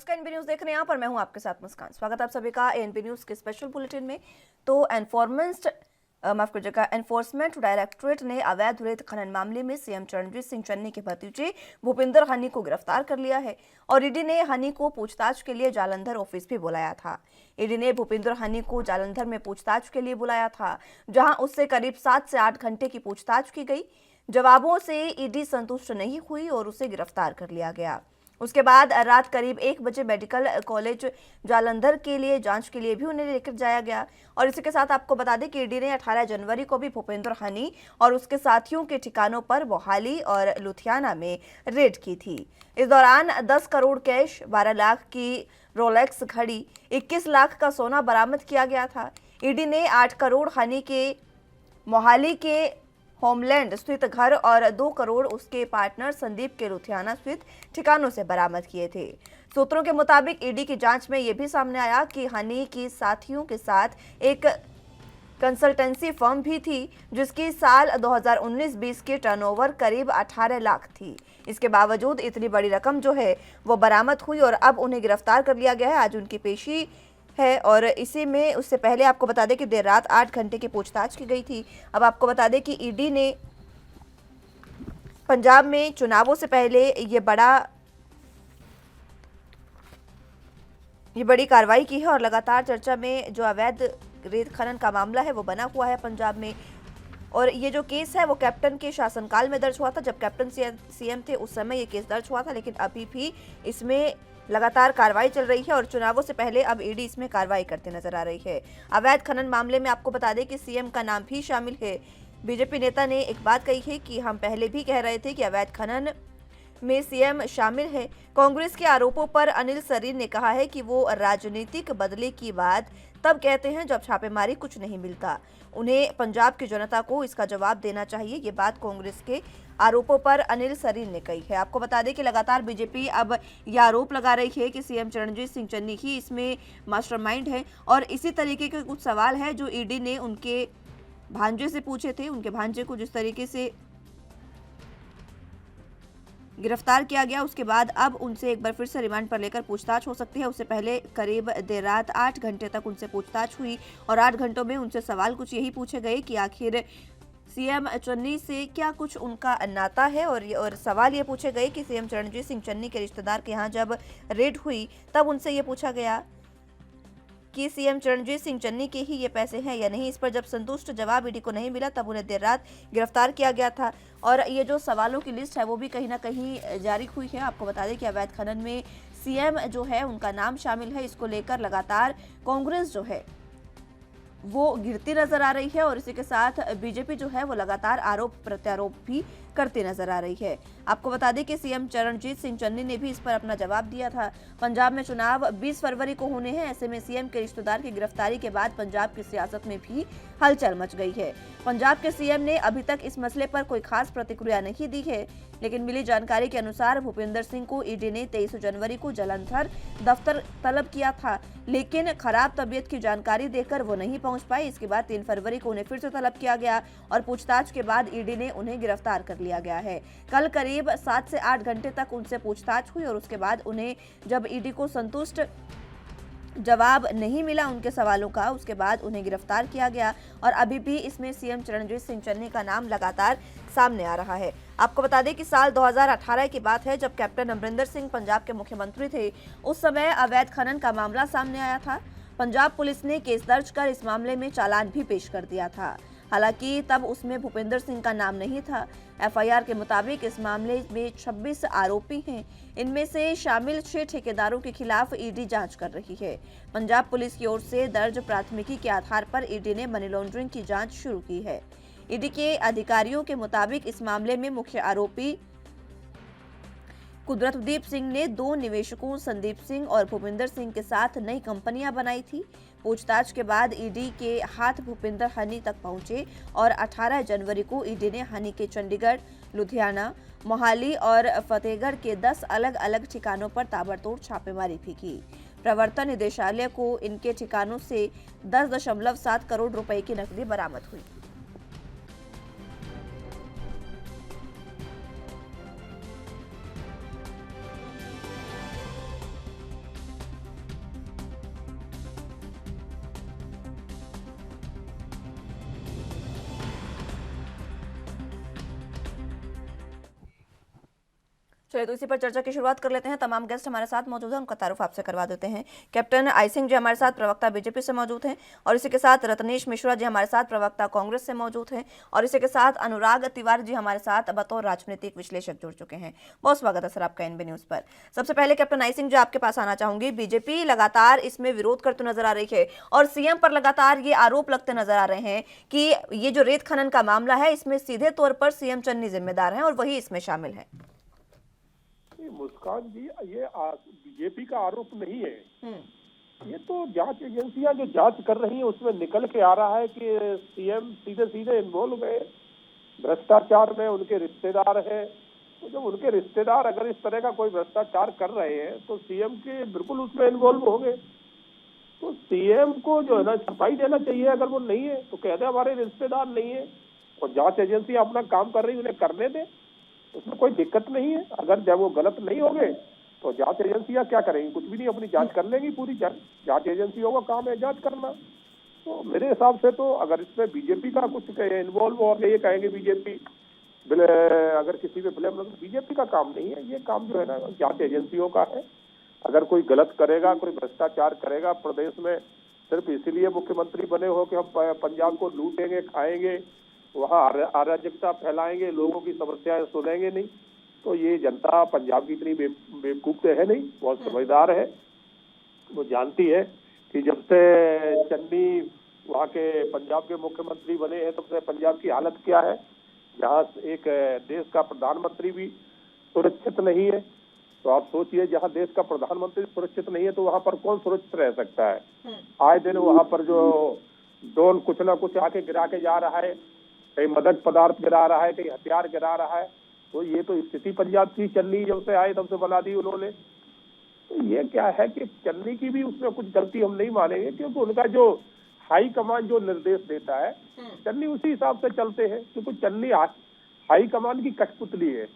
नमस्कार, NP news देख रहे हैं यहाँ पर। मैं हूं आपके साथ मुस्कान। स्वागत आप सभी का एनपी न्यूज के स्पेशल बुलेटिन में। तो एनफोर्समेंट डायरेक्टोरेट ने अवैध रेत खनन मामले में सीएम चरणजीत सिंह चन्नी के भतीजे भूपिंदर हनी को गिरफ्तार कर लिया है और ईडी ने हनी को पूछताछ के लिए जालंधर ऑफिस भी बुलाया था। ईडी ने भूपिंदर हनी को जालंधर में पूछताछ के लिए बुलाया था, जहां उससे करीब 7 से 8 घंटे की पूछताछ की गई। जवाबों से ईडी संतुष्ट नहीं हुई और उसे गिरफ्तार कर लिया गया। उसके बाद रात करीब 1 बजे मेडिकल कॉलेज जालंधर के लिए जांच के लिए भी उन्हें लेकर जाया गया। और इसी के साथ आपको बता दें कि ईडी ने 18 जनवरी को भी भूपेंद्र हनी और उसके साथियों के ठिकानों पर मोहाली और लुधियाना में रेड की थी। इस दौरान 10 करोड़ कैश, 12 लाख की रोलेक्स घड़ी, 21 लाख का सोना बरामद किया गया था। ईडी ने 8 करोड़ हनी के मोहाली के होमलैंड स्थित घर और 2 करोड़ उसके पार्टनर संदीप के लुधियाना स्थित ठिकानों से बरामद किए थे। सूत्रों के मुताबिक ईडी की जांच में यह भी सामने आया कि हनी की साथियों के साथ एक कंसल्टेंसी फर्म भी थी, जिसकी साल 2019-20 की टर्नओवर करीब 18 लाख थी। इसके बावजूद इतनी बड़ी रकम जो है वो बरामद हुई और अब उन्हें गिरफ्तार कर लिया गया है। आज उनकी पेशी है और इसी में उससे पहले आपको बता दें कि देर रात 8 घंटे की पूछताछ की गई थी। अब आपको बता दें कि ईडी ने पंजाब में चुनावों से पहले ये बड़ी कार्रवाई की है और लगातार चर्चा में जो अवैध रेत खनन का मामला है वो बना हुआ है पंजाब में। और ये जो केस है वो कैप्टन के शासनकाल में दर्ज हुआ था। जब कैप्टन सीएम थे उस समय ये केस दर्ज हुआ था, लेकिन अभी भी इसमें लगातार कार्रवाई चल रही है और चुनावों से पहले अब ईडी इसमें कार्रवाई करते नजर आ रही है। अवैध खनन मामले में आपको बता दें कि सीएम का नाम भी शामिल है। बीजेपी नेता ने एक बात कही है कि हम पहले भी कह रहे थे कि अवैध खनन में सीएम शामिल है। कांग्रेस के आरोपों पर अनिल सरीन ने कहा है कि वो राजनीतिक बदले की बात तब कहते हैं जब छापेमारी कुछ नहीं मिलता। उन्हें पंजाब की जनता को इसका जवाब देना चाहिए। ये बात कांग्रेस के आरोपों पर अनिल सरीन ने कही है। आपको बता दें कि लगातार बीजेपी अब यह आरोप लगा रही है कि सीएम चरणजीत सिंह चन्नी ही इसमें मास्टरमाइंड है और इसी तरीके के कुछ सवाल है जो ईडी ने उनके भांजे से पूछे थे। उनके भांजे को जिस तरीके से गिरफ्तार किया गया, उसके बाद अब उनसे एक बार फिर से रिमांड पर लेकर पूछताछ हो सकती है। उससे पहले करीब देर रात 8 घंटे तक उनसे पूछताछ हुई और 8 घंटों में उनसे सवाल कुछ यही पूछे गए कि आखिर सीएम चन्नी से क्या कुछ उनका नाता है। और सवाल ये पूछे गए कि सीएम चरणजीत सिंह चन्नी के रिश्तेदार के यहाँ जब रेड हुई तब उनसे ये पूछा गया कि सीएम चरणजीत सिंह चन्नी के ही ये पैसे हैं या नहीं। इस पर जब संतुष्ट जवाब ईडी को नहीं मिला तब उन्हें देर रात गिरफ्तार किया गया था। और ये जो सवालों की लिस्ट है वो भी कहीं ना कहीं जारी हुई है। आपको बता दें कि अवैध खनन में सीएम जो है उनका नाम शामिल है। इसको लेकर लगातार कांग्रेस जो है वो गिरती नजर आ रही है और इसी के साथ बीजेपी जो है वो लगातार आरोप प्रत्यारोप भी करती नजर आ रही है। आपको बता दें कि सीएम चरणजीत सिंह चन्नी ने भी इस पर अपना जवाब दिया था। पंजाब में चुनाव 20 फरवरी को होने हैं। ऐसे में सीएम के रिश्तेदार की गिरफ्तारी के बाद पंजाब की सियासत में भी हलचल मच गई है। पंजाब के सीएम ने अभी तक इस मसले पर कोई खास प्रतिक्रिया नहीं दी है, लेकिन मिली जानकारी के अनुसार भूपेंद्र सिंह को ईडी ने 23 जनवरी को जालंधर दफ्तर तलब किया था, लेकिन खराब तबीयत की जानकारी देकर वो नहीं पहुंच पाए। इसके बाद 3 फरवरी को उन्हें फिर से तलब किया गया और पूछताछ के बाद ईडी ने उन्हें गिरफ्तार कर लिया गया है। कल करीब 7 से 8 घंटे तक उनसे पूछताछ हुई और उसके बाद उन्हें जब ईडी को संतुष्ट जवाब नहीं मिला उनके सवालों का, उसके बाद उन्हें गिरफ्तार किया गया। और अभी भी इसमें सीएम चरणजीत सिंह चन्नी का नाम लगातार सामने आ रहा है। आपको बता दें कि साल 2018 की बात है, जब कैप्टन अमरिंदर सिंह पंजाब के मुख्यमंत्री थे। उस समय अवैध खनन का मामला सामने आया था। पंजाब पुलिस ने केस दर्ज कर इस मामले में चालान भी पेश कर दिया था। हालांकि तब उसमें भूपेंद्र सिंह का नाम नहीं था। एफआईआर के मुताबिक इस मामले में 26 आरोपी हैं। इनमें से शामिल 6 ठेकेदारों के खिलाफ ईडी जांच कर रही है। पंजाब पुलिस की ओर से दर्ज प्राथमिकी के आधार पर ईडी ने मनी लॉन्ड्रिंग की जांच शुरू की है। ईडी के अधिकारियों के मुताबिक इस मामले में मुख्य आरोपी कुदरतदीप सिंह ने 2 निवेशकों संदीप सिंह और भूपिंदर सिंह के साथ नई कंपनियां बनाई थी। पूछताछ के बाद ईडी के हाथ भूपिंदर हनी तक पहुंचे और 18 जनवरी को ईडी ने हनी के चंडीगढ़, लुधियाना, मोहाली और फतेहगढ़ के 10 अलग अलग ठिकानों पर ताबड़तोड़ छापेमारी भी की। प्रवर्तन निदेशालय को इनके ठिकानों से 10.7 करोड़ रुपए की नकदी बरामद हुई। चलिए तो इसी पर चर्चा की शुरुआत कर लेते हैं। तमाम गेस्ट हमारे साथ मौजूद हैं, उनका तारुफ आपसे करवा देते हैं। कैप्टन आई सिंह जी हमारे साथ प्रवक्ता बीजेपी से मौजूद हैं, और इसी के साथ रत्नेश मिश्रा जी हमारे साथ प्रवक्ता कांग्रेस से मौजूद हैं, और इसी के साथ अनुराग तिवारी जी हमारे साथ बतौर राजनीतिक विश्लेषक जुड़ चुके हैं। बहुत स्वागत है सर आपका एनबी न्यूज पर। सबसे पहले कैप्टन आई सिंह जी आपके पास आना चाहूंगी। बीजेपी लगातार इसमें विरोध करते नजर आ रही है और सीएम पर लगातार ये आरोप लगते नजर आ रहे हैं कि ये जो रेत खनन का मामला है इसमें सीधे तौर पर सीएम चन्नी जिम्मेदार हैं और वही इसमें शामिल है। मुस्कान जी, ये बीजेपी का आरोप नहीं है। ये तो जांच एजेंसियां जो जांच कर रही हैं उसमें निकल के आ रहा है कि सीएम सीधे सीधे इन्वॉल्व है भ्रष्टाचार में, उनके रिश्तेदार हैं। तो जब उनके रिश्तेदार अगर इस तरह का कोई भ्रष्टाचार कर रहे हैं तो सीएम के बिल्कुल उसमें इन्वॉल्व होंगे। तो सीएम को जो है ना सफाई देना चाहिए। अगर वो नहीं है तो कहते हमारे रिश्तेदार नहीं है, और जांच एजेंसियां अपना काम कर रही है, उन्हें करने दें, उसमें कोई दिक्कत नहीं है। अगर जब वो गलत नहीं होंगे तो जांच एजेंसियां क्या करेंगी? कुछ भी नहीं, अपनी जांच कर लेंगी। पूरी जांच एजेंसियों का काम है जांच करना। तो मेरे हिसाब से तो अगर इसमें बीजेपी का कुछ इन्वॉल्व और ये कहेंगे बीजेपी अगर किसी पे ब्लेम लगे, बीजेपी का काम नहीं है। ये काम जो है ना जांच एजेंसियों का है। अगर कोई गलत करेगा, कोई भ्रष्टाचार करेगा प्रदेश में सिर्फ इसीलिए मुख्यमंत्री बने हो कि हम पंजाब को लूटेंगे, खाएंगे, वहाँ अराजकता फैलाएंगे, लोगों की समस्याएं सुनेंगे नहीं, तो ये जनता पंजाब की इतनी बेवकूफ तो है नहीं, बहुत समझदार है। वो जानती है कि जब से चन्नी वहाँ के पंजाब के मुख्यमंत्री बने हैं तब से पंजाब की हालत क्या है। जहाँ एक देश का प्रधानमंत्री भी सुरक्षित नहीं है, तो आप सोचिए जहाँ देश का प्रधानमंत्री सुरक्षित नहीं है तो वहाँ पर कौन सुरक्षित रह सकता है। आए दिन वहाँ पर जो ड्रोन कुछ ना कुछ आके गिरा के जा रहा है, कहीं मदद पदार्थ गिरा रहा है, कहीं हथियार गिरा रहा है। तो ये तो स्थिति पंजाब की चन्नी जब से आए तब से बना दी उन्होंने। तो ये क्या है कि चन्नी की भी उसमें कुछ गलती हम नहीं मानेंगे, क्योंकि उनका जो हाई कमान जो निर्देश देता है चन्नी उसी हिसाब से चलते हैं, क्योंकि चन्नी हाई कमान की कठपुतली है।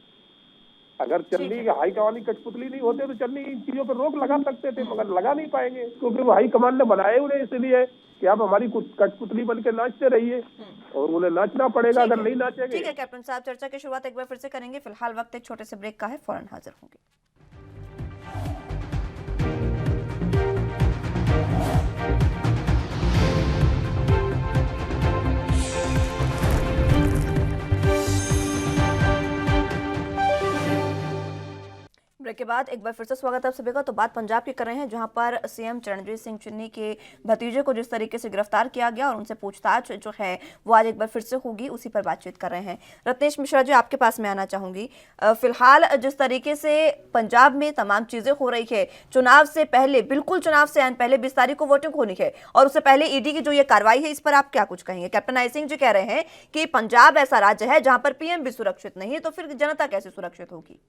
अगर चन्नी हाई कमान की कठपुतली नहीं होते तो चन्नी इन चीजों पर रोक लगा सकते थे, मगर लगा नहीं पाएंगे, क्योंकि वो हाई कमान ने बनाए उन्हें इसलिए कि आप हमारी कुछ कठपुतली बन के नाचते रहिए, और उन्हें नाचना पड़ेगा। अगर नहीं नाचेंगे। ठीक है कैप्टन साहब, चर्चा की शुरुआत एक बार फिर से करेंगे। फिलहाल वक्त एक छोटे से ब्रेक का है, फौरन हाजिर होंगे। ब्रेक के बाद एक बार फिर से स्वागत है आप सभी का। तो बात पंजाब की कर रहे हैं, जहां पर सीएम चरणजीत सिंह चन्नी के भतीजे को जिस तरीके से गिरफ्तार किया गया और उनसे पूछताछ जो है वो आज एक बार फिर से होगी, उसी पर बातचीत कर रहे हैं। रत्नेश मिश्रा जी आपके पास में आना चाहूंगी। फिलहाल जिस तरीके से पंजाब में तमाम चीजें हो रही है, चुनाव से पहले, बिल्कुल चुनाव से पहले 20 तारीख को वोटिंग होनी है और उससे पहले ईडी की जो ये कार्रवाई है, इस पर आप क्या कुछ कहेंगे? कैप्टन आई सिंह जी कह रहे हैं कि पंजाब ऐसा राज्य है जहां पर पीएम भी सुरक्षित नहीं है, तो फिर जनता कैसे सुरक्षित होगी?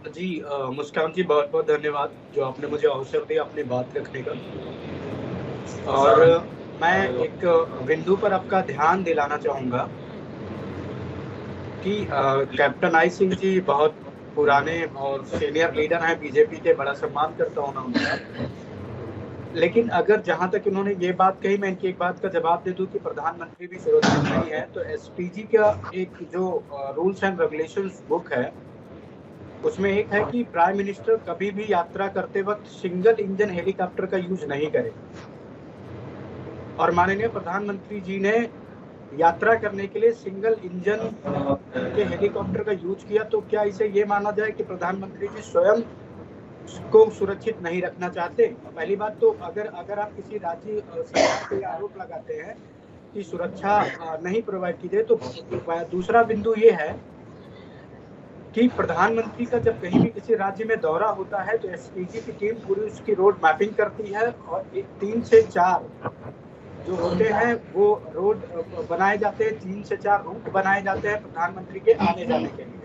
जी मुस्कान जी, बहुत बहुत धन्यवाद जो आपने मुझे अवसर दिया अपनी बात रखने का। और मैं एक बिंदु पर आपका ध्यान दिलाना चाहूँगा कि कैप्टन आई सिंह जी बहुत पुराने और सीनियर लीडर हैं बीजेपी के, बड़ा सम्मान करता हूँ ना उनका। लेकिन अगर जहाँ तक इन्होंने ये बात कही, मैं इनकी एक बात का जवाब दे दूं कि प्रधानमंत्री भी सुरक्षित नहीं है, तो एसपीजी का एक जो रूल्स एंड रेगुलेशंस बुक है उसमें एक है कि प्राइम मिनिस्टर कभी भी यात्रा करते वक्त सिंगल इंजन हेलीकॉप्टर का यूज नहीं करे। और माननीय प्रधानमंत्री जी ने यात्रा करने के लिए सिंगल इंजन के हेलीकॉप्टर का यूज किया, तो क्या इसे ये माना जाए कि प्रधानमंत्री जी स्वयं को सुरक्षित नहीं रखना चाहते? पहली बात तो अगर आप किसी राज्य सरकार पे आरोप लगाते हैं कि सुरक्षा नहीं प्रोवाइड की जाए, तो दूसरा बिंदु ये है कि प्रधानमंत्री का जब कहीं भी किसी राज्य में दौरा होता है तो एसपीजी की टीम पूरी उसकी रोड मैपिंग करती है और 3 से 4 जो होते हैं वो रोड बनाए जाते हैं, 3 से 4 रूट बनाए जाते हैं प्रधानमंत्री के आने जाने के लिए।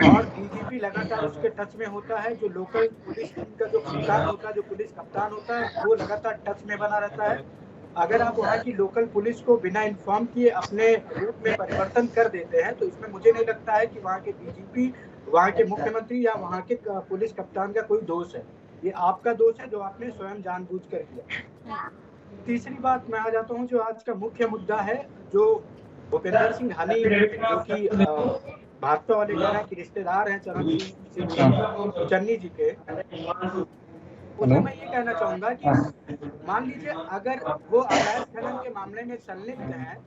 और डीजीपी लगातार उसके टच में होता है। जो लोकल पुलिस का जो कप्तान होता है, जो पुलिस कप्तान होता है, वो लगातार टच में बना रहता है। अगर आप वहाँ की लोकल पुलिस को बिना इन्फॉर्म किए अपने रूट में परिवर्तन कर देते हैं तो इसमें मुझे नहीं लगता है कि वहाँ के डीजीपी, वहाँ के मुख्यमंत्री या वहाँ के पुलिस कप्तान का कोई दोष है। ये आपका दोष है जो आपने स्वयं जानबूझकर किया। तीसरी बात मैं आ जाता हूँ जो आज का मुख्य मुद्दा है, जो भूपेंद्र सिंह हनी जो कि भाजपा वाले कह रहे हैं कि रिश्तेदार हैं चन्नी जी के। उसमें मैं ये कहना चाहूंगा कि मान लीजिए अगर वो अवैध खनन के मामले में संलिप्त हैं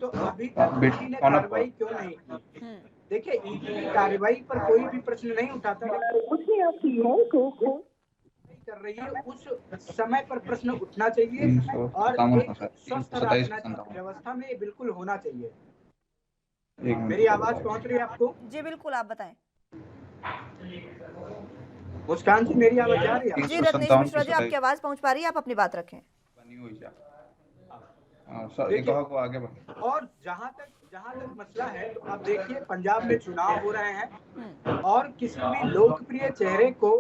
तो अभी तक ईडी ने कार्रवाई क्यों नहीं की? देखिए, ईडी की कार्रवाई पर कोई भी प्रश्न नहीं उठाता, लेकिन कर रही है उस समय पर प्रश्न उठना चाहिए और एक स्वस्थ राजनीतिक व्यवस्था में बिल्कुल होना चाहिए। मेरी आवाज पहुंच रही है आपको? जी बिल्कुल, आप बताएं। मुस्कान जी, मेरी आवाज जा रही है? जी रत्नेश मिश्रा जी, आपकी आवाज पहुंच पा रही है, आप अपनी बात रखें। और जहां तक मसला है, तो आप देखिए पंजाब में चुनाव हो रहे हैं और किसी भी लोकप्रिय चेहरे को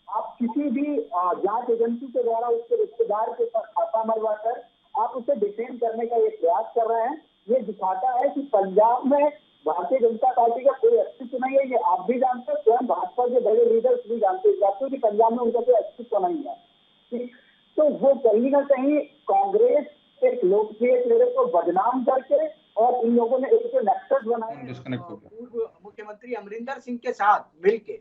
आप किसी भी जांच एजेंसी के द्वारा उसके रिश्तेदार के साथ खाता मरवा कर आप उसे डिटेन करने का ये प्रयास कर रहे हैं। ये दिखाता है कि पंजाब में भारतीय जनता पार्टी का कोई अस्तित्व नहीं है। ये आप भी जानते हैं, स्वयं भाजपा के बड़े लीडर्स भी जानते हैं कि पंजाब में उनका कोई अस्तित्व नहीं है। तो वो कहीं ना कहीं कांग्रेस एक लोकप्रिय चेहरे को बदनाम करके और इन लोगों ने एक नेक्सस बनाया पूर्व मुख्यमंत्री अमरिंदर सिंह के साथ मिलके।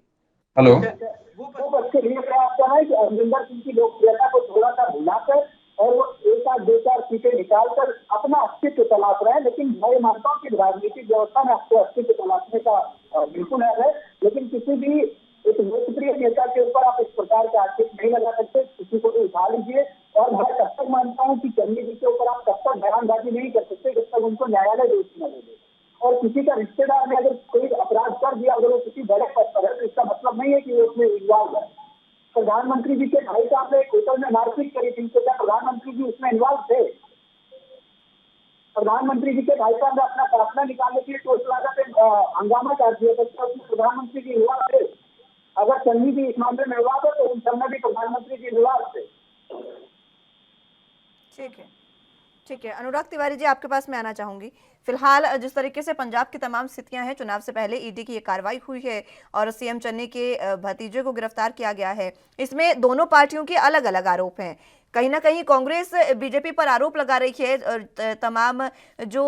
हेलो, वो बच्चे ये प्रयास कर रहे हैं कि अमरिंदर सिंह की लोकप्रियता को थोड़ा सा भुलाकर और वो एक आध दो चार सीटें निकालकर अपना अस्तित्व तलाश रहे हैं। लेकिन मैं ये मानता हूँ कि राजनीतिक व्यवस्था में आपको अस्तित्व तलाशने का बिल्कुल है, लेकिन किसी भी एक लोकप्रिय नेता के ऊपर आप इस प्रकार के आक्षेप नहीं लगा सकते। किसी को भी उठा लीजिए और मैं तब तक मानता हूँ कि चन्नी जी के ऊपर आप तब तक बयानबाजी नहीं कर सकते जब तक उनको न्यायालय दोषी न दे दे। और किसी का रिश्तेदार ने अगर कोई अपराध कर दिया, अगर वो किसी बड़े पद पर है, तो इसका मतलब नहीं है कि वो उसमें इन्वॉल्व है। प्रधानमंत्री जी के भाई साहब ने एक होटल में मारपीट करी थी, तो क्या प्रधानमंत्री जी उसमें इन्वॉल्व थे? प्रधानमंत्री जी के भाई साहब ने अपना प्रार्थना निकालने के लिए टोल प्लाजा पे हंगामा कर दिया, तो उसमें प्रधानमंत्री जी इन्वॉल्व थे? अगर चन्नी जी इस मामले में इन्वॉल्व है तो उन सब में भी प्रधानमंत्री जी इन्वॉल्व थे। ठीक है, अनुराग तिवारी जी, आपके पास मैं आना चाहूंगी। फिलहाल जिस तरीके से पंजाब की तमाम स्थितियां हैं, चुनाव से पहले ईडी की ये कार्रवाई हुई है और सीएम चन्नी के भतीजे को गिरफ्तार किया गया है। इसमें दोनों पार्टियों के अलग अलग आरोप हैं। कहीं ना कहीं कांग्रेस बीजेपी पर आरोप लगा रही है, तमाम जो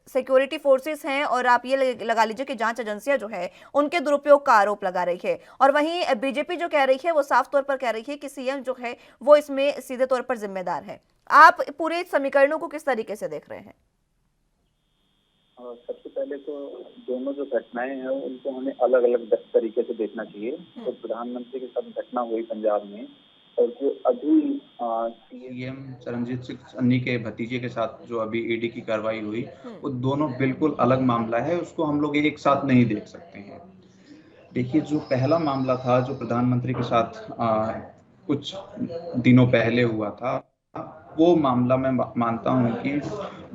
सिक्योरिटी फोर्सेस हैं और आप ये लगा लीजिए कि जांच एजेंसियां जो है उनके दुरुपयोग का आरोप लगा रही है। और वहीं बीजेपी जो कह रही है वो साफ तौर पर कह रही है कि सीएम जो है वो इसमें सीधे तौर पर जिम्मेदार है। आप पूरे समीकरणों को किस तरीके से देख रहे हैं? सबसे पहले तो दोनों जो घटनाएं हैं उनको हमें अलग अलग तरीके से देखना चाहिए। तो प्रधानमंत्री के साथ घटना हुई पंजाब में, और जो अभी सीएम चरणजीत सिंह चन्नी के भतीजे के साथ जो अभी ईडी की कार्रवाई हुई, वो दोनों बिल्कुल अलग मामला है। उसको हम लोग एक साथ नहीं देख सकते हैं। देखिए, जो पहला मामला था जो प्रधानमंत्री के साथ कुछ दिनों पहले हुआ था, वो मामला मैं मानता हूं कि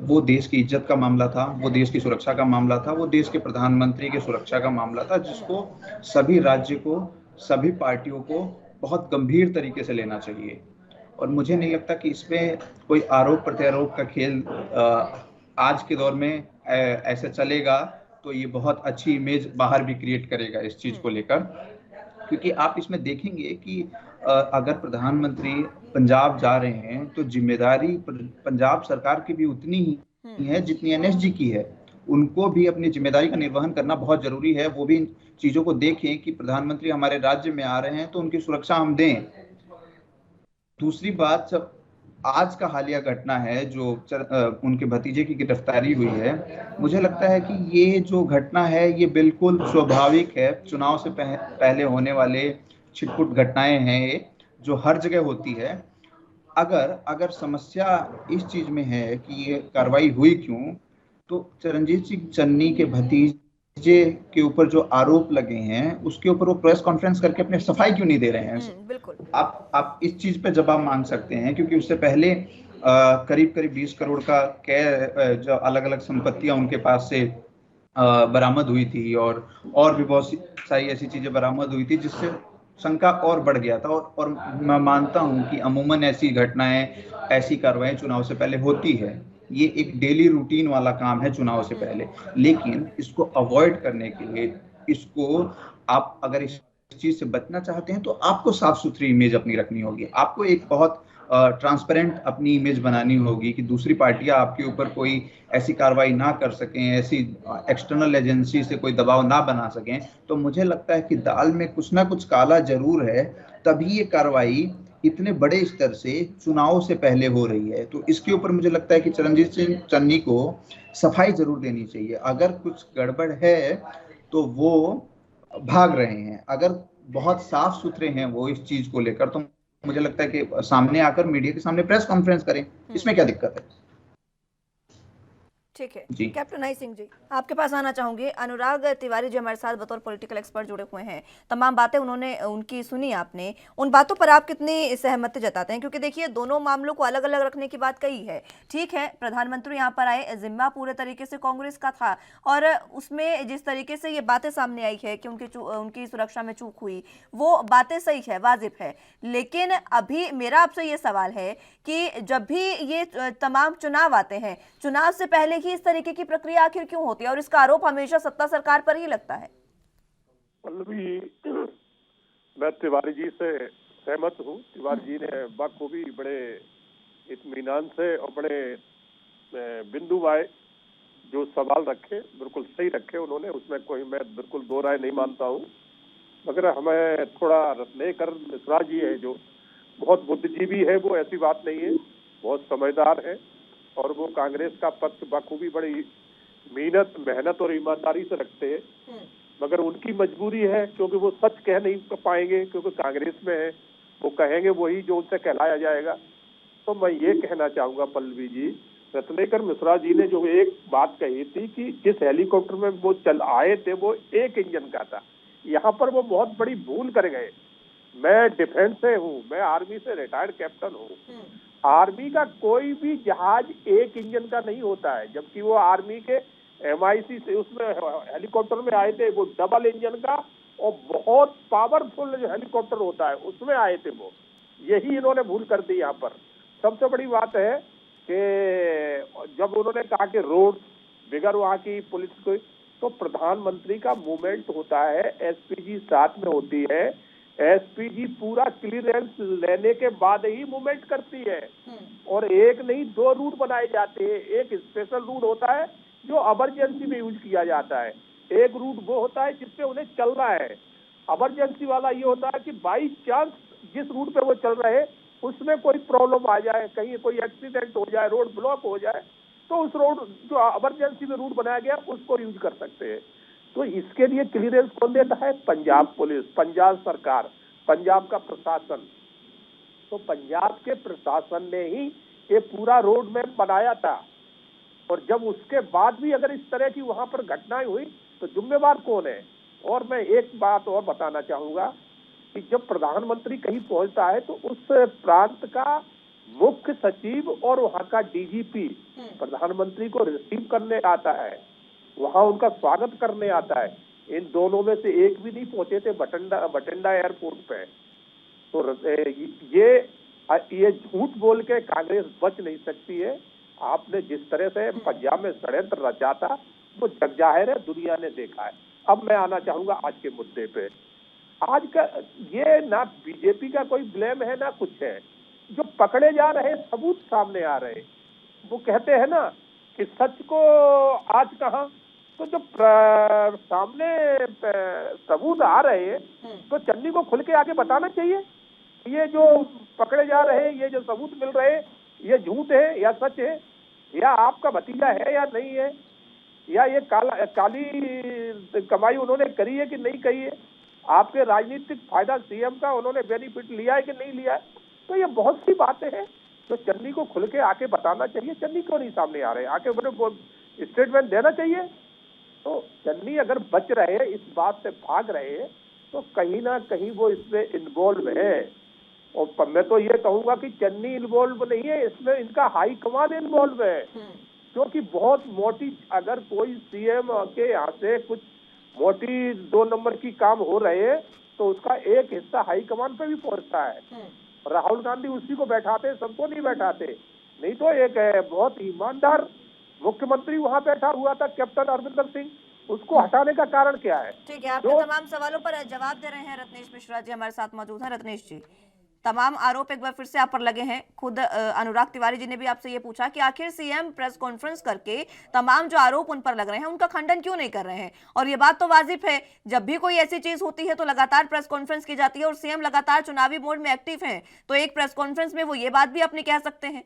वो देश की इज्जत का मामला था, वो देश की सुरक्षा का मामला था, वो देश के प्रधानमंत्री की सुरक्षा का मामला था, जिसको सभी राज्य को, सभी पार्टियों को बहुत गंभीर तरीके से लेना चाहिए। और मुझे नहीं लगता कि इसमें कोई आरोप प्रत्यारोप का खेल आज के दौर में ऐसे चलेगा, तो ये बहुत अच्छी इमेज बाहर भी क्रिएट करेगा इस चीज को लेकर। क्योंकि आप इसमें देखेंगे कि अगर प्रधानमंत्री पंजाब जा रहे हैं तो जिम्मेदारी पंजाब सरकार की भी उतनी ही है जितनी एनएसजी की है। उनको भी अपनी जिम्मेदारी का निर्वहन करना बहुत जरूरी है। वो भी इन चीजों को देखें कि प्रधानमंत्री हमारे राज्य में आ रहे हैं तो उनकी सुरक्षा हम दें। दूसरी बात, जब आज का हालिया घटना है जो उनके भतीजे की गिरफ्तारी हुई है, मुझे लगता है कि ये जो घटना है ये बिल्कुल स्वाभाविक है। चुनाव से पहले होने वाले छिटपुट घटनाएं हैं ये, जो हर जगह होती है। अगर समस्या इस चीज में है कि ये कार्रवाई हुई क्यों, तो चरणजीत सिंह चन्नी के भतीजे के ऊपर जो आरोप लगे हैं उसके ऊपर वो प्रेस कॉन्फ्रेंस करके अपने सफाई क्यों नहीं दे रहे हैं? बिल्कुल, आप इस चीज पे जवाब मांग सकते हैं। क्योंकि उससे पहले करीब 20 करोड़ का जो अलग अलग संपत्तियां उनके पास से बरामद हुई थी और भी बहुत सारी ऐसी चीजें बरामद हुई थी जिससे शंका और बढ़ गया था। और मैं मानता हूं कि अमूमन ऐसी घटनाएं, ऐसी कार्रवाई चुनाव से पहले होती है। ये एक डेली रूटीन वाला काम है चुनाव से पहले। लेकिन इसको अवॉइड करने के लिए, इसको आप अगर इस चीज से बचना चाहते हैं तो आपको साफ सुथरी इमेज अपनी रखनी होगी। आपको एक बहुत ट्रांसपेरेंट अपनी इमेज बनानी होगी कि दूसरी पार्टियां आपके ऊपर कोई ऐसी कार्रवाई ना कर सकें, ऐसी एक्सटर्नल एजेंसी से कोई दबाव ना बना सकें। तो मुझे लगता है कि दाल में कुछ ना कुछ काला जरूर है, तभी ये कार्रवाई इतने बड़े स्तर से चुनाव से पहले हो रही है। तो इसके ऊपर मुझे लगता है कि चरणजीत सिंह चन्नी को सफाई जरूर देनी चाहिए। अगर कुछ गड़बड़ है तो वो भाग रहे हैं, अगर बहुत साफ सुथरे हैं वो इस चीज को लेकर, तो मुझे लगता है कि सामने आकर मीडिया के सामने प्रेस कॉन्फ्रेंस करें। इसमें क्या दिक्कत है? ठीक है जी। कैप्टन आई सिंह जी, आपके पास आना चाहूंगी। अनुराग तिवारी जी हमारे साथ बतौर पॉलिटिकल एक्सपर्ट जुड़े हुए हैं, तमाम बातें उन्होंने उनकी सुनी आपने, उन बातों पर आप कितनी सहमति जताते हैं? क्योंकि देखिए दोनों मामलों को अलग अलग रखने की बात कही है। ठीक है, प्रधानमंत्री यहाँ पर आए, जिम्मा पूरे तरीके से कांग्रेस का था, और उसमें जिस तरीके से ये बातें सामने आई है कि उनकी सुरक्षा में चूक हुई, वो बातें सही है, वाजिब है। लेकिन अभी मेरा आपसे ये सवाल है कि जब भी ये तमाम चुनाव आते हैं, चुनाव से पहले ही इस तरीके की प्रक्रिया आखिर क्यों होती है, और इसका आरोप हमेशा सत्ता सरकार पर ही लगता है? पल्लवी, मैं तिवारी जी से सहमत हूँ। तिवारी जी ने बखूबी बड़े इत्मीनान से और बड़े बिंदुवाए जो सवाल रखे, बिल्कुल सही रखे उन्होंने, उसमें कोई मैं बिल्कुल दो राय नहीं मानता हूँ। मगर हमें थोड़ा रत्नेकर मिश्रा जी है जो बहुत बुद्धिजीवी है, वो ऐसी बात नहीं है, बहुत समझदार है और वो कांग्रेस का पक्ष बखूबी बड़ी मेहनत और ईमानदारी से रखते हैं। मगर उनकी मजबूरी है, क्योंकि वो सच कह नहीं पाएंगे, क्योंकि कांग्रेस में है, वो कहेंगे वही जो उनसे कहलाया जाएगा। तो मैं ये कहना चाहूंगा पल्लवी जी, रत्नेकर मिश्रा जी ने जो एक बात कही थी कि जिस हेलीकॉप्टर में वो चल आए थे वो एक इंजन का था, यहाँ पर वो बहुत बड़ी भूल कर गए। मैं डिफेंस से हूँ, मैं आर्मी से रिटायर्ड कैप्टन हूँ। आर्मी का कोई भी जहाज एक इंजन का नहीं होता है, जबकि वो आर्मी के MIC से उसमें हेलीकॉप्टर में आए थे, वो डबल इंजन का और बहुत पावरफुल जो हेलीकॉप्टर होता है उसमें आए थे वो। यही इन्होंने भूल कर दी यहाँ पर। सबसे बड़ी बात है कि जब उन्होंने कहा कि रोड बिगर वहाँ की पुलिस को, तो प्रधानमंत्री का मूवमेंट होता है, SPG साथ में होती है, SPG पूरा क्लियरेंस लेने के बाद ही मूवमेंट करती है। और एक नहीं दो रूट बनाए जाते हैं। एक स्पेशल रूट होता है जो इमरजेंसी में यूज किया जाता है, एक रूट वो होता है जिसपे उन्हें चलना है। इमरजेंसी वाला ये होता है कि बाई चांस जिस रूट पे वो चल रहे उसमें कोई प्रॉब्लम आ जाए, कहीं कोई एक्सीडेंट हो जाए, रोड ब्लॉक हो जाए, तो उस रोड जो इमरजेंसी में रूट बनाया गया उसको यूज कर सकते हैं। तो इसके लिए क्लियरेंस कौन देता है? पंजाब पुलिस, पंजाब सरकार, पंजाब का प्रशासन। तो पंजाब के प्रशासन ने ही ये पूरा रोड मैप बनाया था, और जब उसके बाद भी अगर इस तरह की वहां पर घटनाएं हुई तो जिम्मेवार कौन है? और मैं एक बात और बताना चाहूंगा कि जब प्रधानमंत्री कहीं पहुंचता है तो उस प्रांत का मुख्य सचिव और वहां का DGP प्रधानमंत्री को रिसीव करने आता है, वहां उनका स्वागत करने आता है। इन दोनों में से एक भी नहीं पहुंचे थे बठिंडा एयरपोर्ट पे। तो ये झूठ बोल के कांग्रेस बच नहीं सकती है। आपने जिस तरह से पंजाब में षड्यंत्र रचा था वो जग जाहिर है, दुनिया ने देखा है। अब मैं आना चाहूंगा आज के मुद्दे पे। आज का ये ना बीजेपी का कोई ब्लेम है ना कुछ है, जो पकड़े जा रहे सबूत सामने आ रहे। वो कहते हैं ना कि सच को आज कहाँ, तो जो सामने सबूत आ रहे हैं तो चन्नी को खुल के आके बताना चाहिए, ये जो पकड़े जा रहे हैं, ये जो सबूत मिल रहे हैं, ये झूठ है या सच है, या आपका भतीजा है या नहीं है, या ये काली कमाई उन्होंने करी है कि नहीं करी है, आपके राजनीतिक फायदा CM का उन्होंने बेनिफिट लिया है कि नहीं लिया है। तो ये बहुत सी बातें हैं तो चन्नी को खुल के आके बताना चाहिए। चन्नी क्यों नहीं सामने आ रहे, आके उन्हें स्टेटमेंट देना चाहिए। तो चन्नी अगर बच रहे, इस बात से भाग रहे, तो कहीं ना कहीं वो इसमें इन्वॉल्व है। और मैं तो ये कहूंगा कि चन्नी इन्वॉल्व नहीं है इसमें, इनका हाई कमान इन्वॉल्व है। क्योंकि बहुत मोटी, अगर कोई CM के यहाँ से कुछ मोटी 2 नंबर की काम हो रहे हैं तो उसका एक हिस्सा हाई कमान पे भी पहुंचता है। राहुल गांधी उसी को बैठाते, सबको नहीं बैठाते। नहीं तो एक बहुत ईमानदार मुख्यमंत्री वहां बैठा हुआ था, कैप्टन अमरिंदर सिंह, उसको हटाने का कारण क्या है? ठीक है, आपके तमाम सवालों पर जवाब दे रहे हैं रत्नेश मिश्रा जी, हमारे साथ मौजूद हैं। रत्नेश जी, तमाम आरोप एक बार फिर से आप पर लगे हैं। खुद अनुराग तिवारी जी ने भी आपसे ये पूछा कि आखिर सीएम प्रेस कॉन्फ्रेंस करके तमाम जो आरोप उन पर लग रहे हैं उनका खंडन क्यों नहीं कर रहे हैं। और ये बात तो वाजिब है, जब भी कोई ऐसी चीज होती है तो लगातार प्रेस कॉन्फ्रेंस की जाती है और सीएम लगातार चुनावी मोड में एक्टिव हैं, तो एक प्रेस कॉन्फ्रेंस में वो ये बात भी अपनी कह सकते हैं।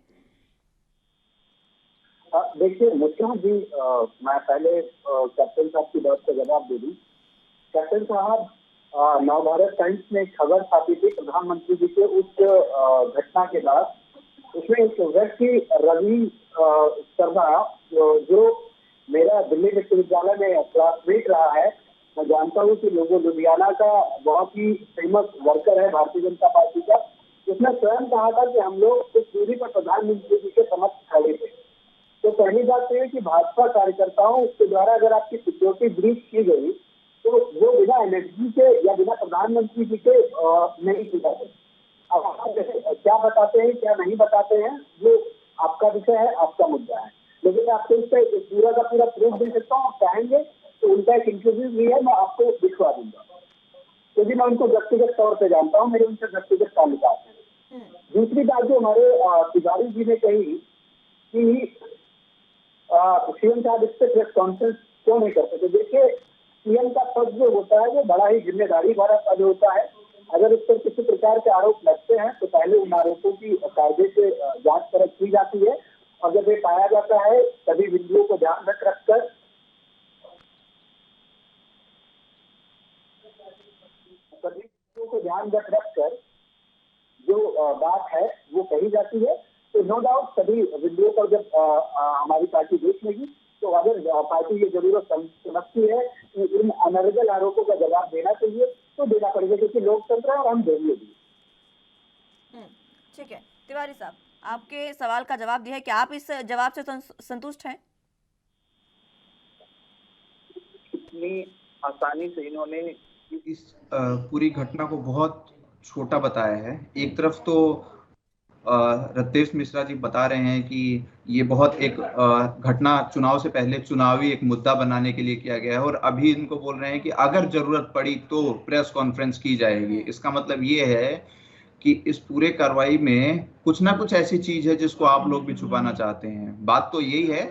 देखिए मुख्यमंत्री जी, मैं पहले कैप्टन साहब की बात का जवाब दे दूं। कैप्टन साहब, नवभारत टाइम्स में एक खबर छापी थी प्रधानमंत्री जी के उस घटना के बाद। उसमें एक व्यक्ति रवि शर्मा जो मेरा दिल्ली विश्वविद्यालय में क्लासमेट रहा है, मैं जानता हूँ कि लोगों लुधियाना का बहुत ही फेमस वर्कर है भारतीय जनता पार्टी का। उसने स्वयं कहा था कि हम लोग कुछ दूरी पर प्रधानमंत्री जी के समक्ष खड़े थे। तो पहली बात तो है कि भाजपा कार्यकर्ताओं के द्वारा अगर आपकी सिक्योरिटी ब्रीच की गई तो वो बिना एनएसजी के या बिना प्रधानमंत्री जी के नहीं की जाती। अब आप क्या बताते हैं क्या नहीं बताते हैं वो आपका विषय है, आपका मुद्दा है, लेकिन आपको इसका पूरा का पूरा प्रूफ दे सकता हूँ। आप चाहेंगे तो उनका एक इंटरव्यू भी है, मैं आपको दिखवा दूंगा, क्योंकि मैं उनको व्यक्तिगत तौर पर जानता हूँ, मेरे उनसे व्यक्तिगत ताल्लुकात हैं। दूसरी बात जो हमारे तिवारी जी ने कही कि सीएम साहब इस पे प्रेस कॉन्फ्रेंस क्यों नहीं करते, तो देखिए सीएम का पद जो होता है वो बड़ा ही जिम्मेदारी भरा पद होता है। अगर उस पर किसी प्रकार के आरोप लगते हैं तो पहले उन आरोपों की कायदे से जांच परख की जाती है, और जब ये पाया जाता है सभी बिंदुओं को ध्यान रखकर जो बात है वो कही जाती है। तो नो डाउट सभी बिंदुओं पर जब हमारी पार्टी देख लेगी तो अगर पार्टी ये जरूरत समझती है कि इन अनर्गल आरोपों का जवाब देना चाहिए तो देना पड़ेगा, क्योंकि लोकतंत्र है और हम देंगे भी। ठीक है तिवारी साहब, आपके सवाल का जवाब दिया है, क्या आप इस जवाब से संतुष्ट हैं? कितनी आसानी से इन्होंने इस पूरी घटना को बहुत छोटा बताया है। एक तरफ तो रत्नेश मिश्रा जी बता रहे हैं कि ये बहुत एक घटना चुनाव से पहले चुनावी एक मुद्दा बनाने के लिए किया गया है, और अभी इनको बोल रहे हैं कि अगर जरूरत पड़ी तो प्रेस कॉन्फ्रेंस की जाएगी। इसका मतलब ये है कि इस पूरे कार्रवाई में कुछ ना कुछ ऐसी चीज है जिसको आप लोग भी छुपाना चाहते हैं। बात तो यही है,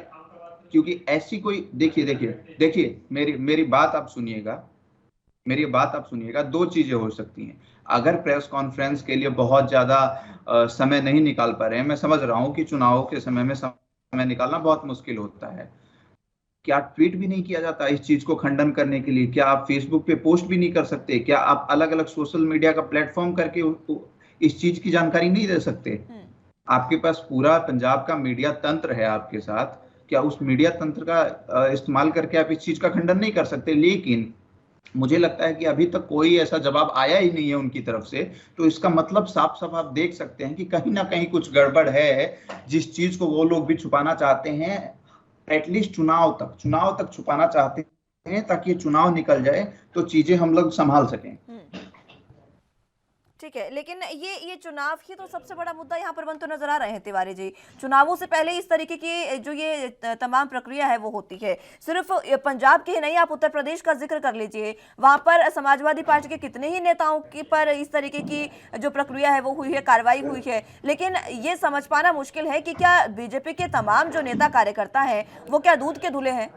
क्योंकि ऐसी कोई देखिए मेरी बात आप सुनिएगा। दो चीजें हो सकती हैं। अगर प्रेस कॉन्फ्रेंस के लिए बहुत ज्यादा समय नहीं निकाल पा रहे हैं, मैं समझ रहा हूं कि चुनाव के समय में समय निकालना बहुत मुश्किल होता है, क्या ट्वीट भी नहीं किया जाता इस चीज को खंडन करने के लिए? क्या आप फेसबुक पे पोस्ट भी नहीं कर सकते? क्या आप अलग अलग सोशल मीडिया का प्लेटफॉर्म करके इस चीज की जानकारी नहीं दे सकते? आपके पास पूरा पंजाब का मीडिया तंत्र है आपके साथ, क्या उस मीडिया तंत्र का इस्तेमाल करके आप इस चीज का खंडन नहीं कर सकते? लेकिन मुझे लगता है कि अभी तक कोई ऐसा जवाब आया ही नहीं है उनकी तरफ से। तो इसका मतलब साफ साफ आप देख सकते हैं कि कहीं ना कहीं कुछ गड़बड़ है, जिस चीज को वो लोग भी छुपाना चाहते हैं, एटलीस्ट चुनाव तक छुपाना चाहते हैं, ताकि ये चुनाव निकल जाए तो चीजें हम लोग संभाल सकें। ठीक है, लेकिन ये चुनाव ही तो सबसे बड़ा मुद्दा यहाँ पर बनते नजर आ रहे हैं तिवारी जी। चुनावों से पहले इस तरीके की जो ये तमाम प्रक्रिया है वो होती है। सिर्फ पंजाब के ही नहीं, आप उत्तर प्रदेश का जिक्र कर लीजिए, वहां पर समाजवादी पार्टी के कितने ही नेताओं की पर इस तरीके की जो प्रक्रिया है वो हुई है, कार्रवाई हुई है। लेकिन ये समझ पाना मुश्किल है कि क्या बीजेपी के तमाम जो नेता कार्यकर्ता है वो क्या दूध के धुले हैं?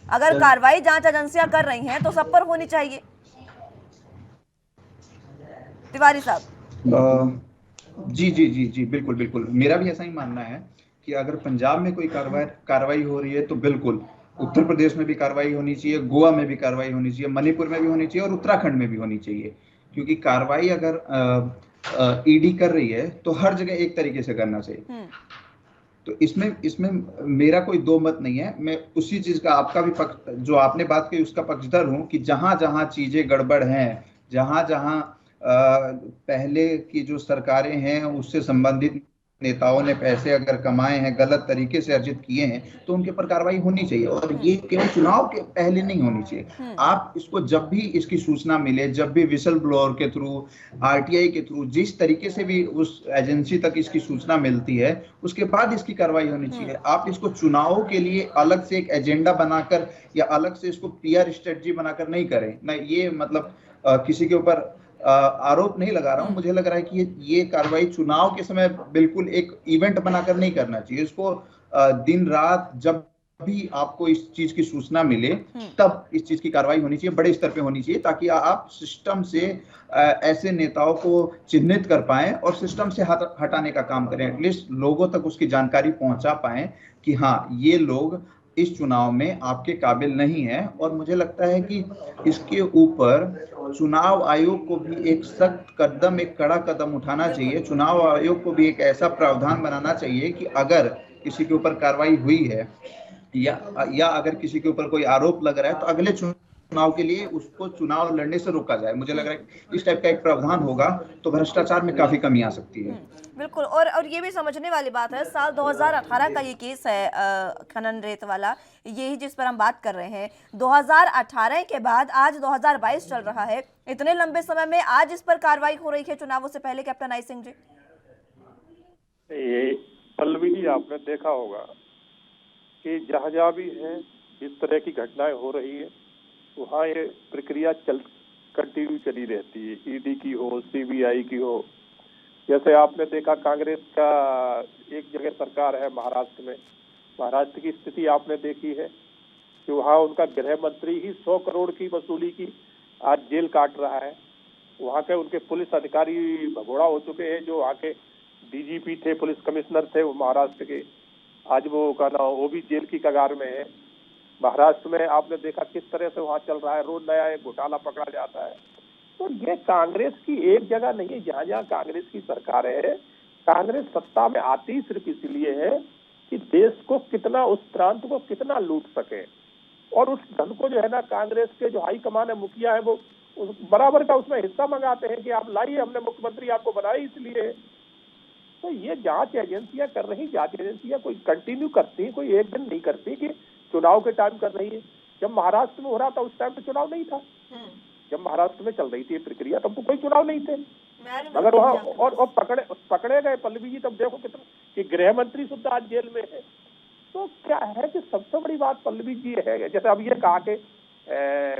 अगर कार्रवाई जांच एजेंसियां कर रही हैं तो सब पर होनी चाहिए। तिवारी साहब जी बिल्कुल मेरा भी ऐसा ही मानना है कि अगर पंजाब में कोई कार्रवाई हो रही है तो बिल्कुल उत्तर प्रदेश में भी कार्रवाई होनी चाहिए, गोवा में भी कार्रवाई होनी चाहिए, मणिपुर में भी होनी चाहिए और उत्तराखंड में भी होनी चाहिए। क्योंकि कार्रवाई अगर ईडी कर रही है तो हर जगह एक तरीके से करना चाहिए। तो इसमें मेरा कोई दो मत नहीं है। मैं उसी चीज का आपका भी पक्ष, जो आपने बात की उसका पक्षधर हूं कि जहां चीजें गड़बड़ हैं, जहां पहले की जो सरकारें हैं उससे संबंधित नेताओं ने पैसे अगर कमाए हैं, गलत तरीके से अर्जित किए हैं, तो उनके पर कार्रवाई होनी चाहिए। और ये केवल चुनाव के पहले नहीं होनी चाहिए। आप इसको जब भी इसकी सूचना मिले, जब भी विसल ब्लोअर के थ्रू, आरटीआई के थ्रू, जिस तरीके से भी उस एजेंसी तक इसकी सूचना मिलती है, उसके बाद इसकी कार्रवाई होनी चाहिए। आप इसको चुनावों के लिए अलग से एक एजेंडा बनाकर या अलग से इसको पीआर स्ट्रेटजी बनाकर नहीं करें ना। ये मतलब किसी के ऊपर आरोप नहीं लगा रहा हूं, मुझे लग रहा है कि ये कार्रवाई चुनाव के समय बिल्कुल एक इवेंट बनाकर नहीं करना चाहिए इसको। दिन रात जब भी आपको इस चीज की सूचना मिले तब इस चीज की कार्रवाई होनी चाहिए, बड़े स्तर पे होनी चाहिए, ताकि आप सिस्टम से ऐसे नेताओं को चिन्हित कर पाएं और सिस्टम से हटाने का काम करें, एटलीस्ट लोगों तक उसकी जानकारी पहुंचा पाएं कि हाँ ये लोग इस चुनाव में आपके काबिल नहीं है। और मुझे लगता है कि इसके ऊपर चुनाव आयोग को भी एक सख्त कदम, एक कड़ा कदम उठाना चाहिए। चुनाव आयोग को भी एक ऐसा प्रावधान बनाना चाहिए कि अगर किसी के ऊपर कार्रवाई हुई है या अगर किसी के ऊपर कोई आरोप लग रहा है तो अगले चुनाव के लिए उसको चुनाव लड़ने से रोका जाए। मुझे लग रहा है इस टाइप का एक प्रावधान होगा तो भ्रष्टाचार में काफी कमी आ सकती है। बिल्कुल। और ये भी समझने वाली बात है, साल 2018 का ये केस है खनन रेत वाला, यही जिस पर हम बात कर रहे हैं। 2018 के बाद आज 2022 चल रहा है, इतने लंबे समय में आज इस पर कार्रवाई हो रही है चुनावों से पहले, कैप्टन आई सिंह जी? ये पल्लवी जी, आपने देखा होगा कि जहाँ भी है इस तरह की घटनाएं हो रही है वहाँ ये प्रक्रिया कंटिन्यू चली रहती है, ईडी की हो, सीबीआई की हो। जैसे आपने देखा कांग्रेस का एक जगह सरकार है महाराष्ट्र में, महाराष्ट्र की स्थिति आपने देखी है कि वहाँ उनका गृह मंत्री ही 100 करोड़ की वसूली की आज जेल काट रहा है। वहाँ के उनके पुलिस अधिकारी भगोड़ा हो चुके हैं, जो वहाँ के डीजीपी थे, पुलिस कमिश्नर थे वो महाराष्ट्र के, आज वो भी जेल की कगार में है। महाराष्ट्र में आपने देखा किस तरह से वहाँ चल रहा है, रोज नया एक घोटाला पकड़ा जाता है। तो ये कांग्रेस की एक जगह नहीं है, जहाँ जहाँ कांग्रेस की सरकार है, कांग्रेस सत्ता में आती सिर्फ इसलिए है कि देश को कितना, उस प्रांत को कितना लूट सके, और उस धन को जो है ना कांग्रेस के जो हाई कमान है, मुखिया है, वो बराबर का उसमें हिस्सा मंगाते हैं कि आप लाइए, हमने मुख्यमंत्री आपको बनाई इसलिए। तो ये जांच एजेंसियां कर रही, जांच एजेंसियां कोई कंटिन्यू करती है, कोई एक दिन नहीं करती कि चुनाव के टाइम कर रही है। जब महाराष्ट्र में हो रहा था उस टाइम पे चुनाव नहीं था, जब महाराष्ट्र में चल रही थी प्रक्रिया तब तो कोई चुनाव नहीं थे, मगर वहाँ और पकड़े गए पल्लवी जी। तब देखो कितना कि गृह मंत्री सुद्धा आज जेल में है। तो क्या है कि सबसे बड़ी बात पल्लवी जी है, जैसे अब ये कहा कि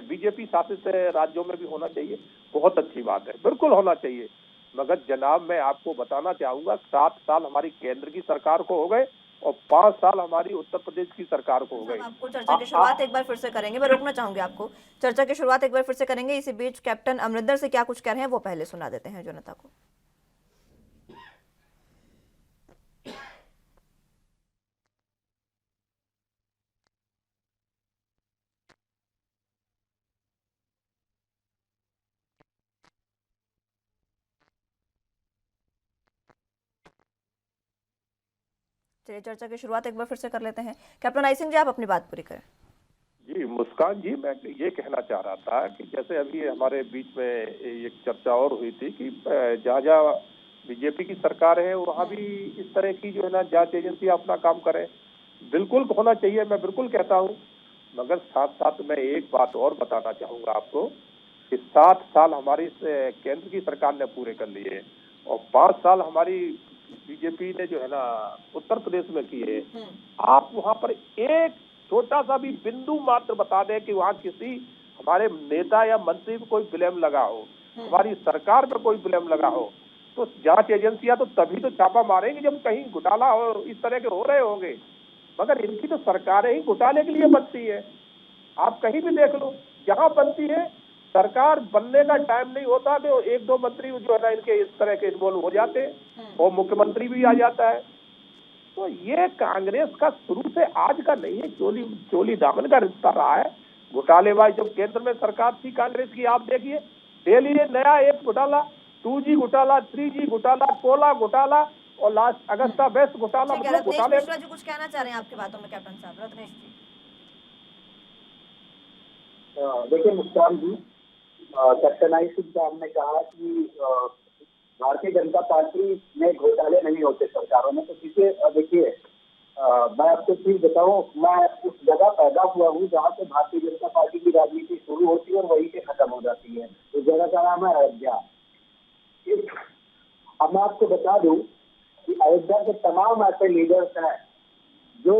बीजेपी शासित राज्यों में भी होना चाहिए, बहुत अच्छी बात है, बिल्कुल होना चाहिए। मगर जनाब मैं आपको बताना चाहूंगा 7 साल हमारी केंद्र की सरकार को हो गए और 5 साल हमारी उत्तर प्रदेश की सरकार को हो गई। आपको चर्चा की शुरुआत एक बार फिर से करेंगे, मैं रोकना चाहूंगी आपको, चर्चा की शुरुआत एक बार फिर से करेंगे। इसी बीच कैप्टन अमरिंदर से क्या कुछ कह रहे हैं वो पहले सुना देते हैं जनता को। चलिए चर्चा की शुरुआत एक बार फिर से कर लेते हैं। कैप्टन आई सिंह जी, आप अपनी बात पूरी करें। जी मुस्कान जी, मैं ये कहना चाह रहा था कि जैसे अभी हमारे बीच में एक चर्चा और हुई थी कि जहाँ जहाँ बीजेपी की सरकार है वहाँ भी इस तरह की जो है ना जांच एजेंसी अपना काम करे, बिल्कुल होना चाहिए, मैं बिल्कुल कहता हूँ। मगर साथ साथ मैं एक बात और बताना चाहूँगा आपको कि 7 साल हमारी केंद्र की सरकार ने पूरे कर लिए और 5 साल हमारी बीजेपी ने जो है ना उत्तर प्रदेश में किए। आप वहाँ पर एक छोटा सा भी बिंदु मात्र बता दें कि वहाँ किसी हमारे नेता या मंत्री को कोई ब्लेम लगा हो, हमारी सरकार पर कोई ब्लेम लगा हो, तो जांच एजेंसियां तो तभी तो छापा मारेंगी जब कहीं घोटाला और इस तरह के हो रहे होंगे। मगर इनकी तो सरकारें ही घोटाले के लिए बनती है। आप कहीं भी देख लो, जहां बनती है सरकार बनने का टाइम नहीं होता कि 1-2 मंत्री जो है ना इनके इस तरह के इन्वॉल्व हो जाते हैं और मुख्यमंत्री भी आ जाता है। तो ये कांग्रेस का शुरू से आज का नहीं है, चोली दामन का रिश्ता रहा है। घोटालेबाज जब केंद्र में सरकार थी कांग्रेस की, आप देखिए डेली नया एक घोटाला, 2G घोटाला, 3G घोटाला, कोला घोटाला और लास्ट अगस्ता वेस्ट घोटाला। मतलब घोटाले। मिश्रा जी कुछ कहना चाह रहे हैं आपकी बातों में कैप्टन साहब? रत्नेश जी देखिए मुस्कान जी, कैप्टन आई सिंह साहब ने कहा कि भारतीय जनता पार्टी में घोटाले नहीं होते सरकारों में। तो देखिए मैं आपको चीज बताऊं, मैं उस जगह पैदा हुआ हूँ जहाँ से भारतीय जनता पार्टी की राजनीति शुरू होती है और वहीं से खत्म हो जाती है। उस जगह का नाम है अयोध्या। अब मैं आपको बता दूं कि अयोध्या के तमाम ऐसे लीडर्स हैं जो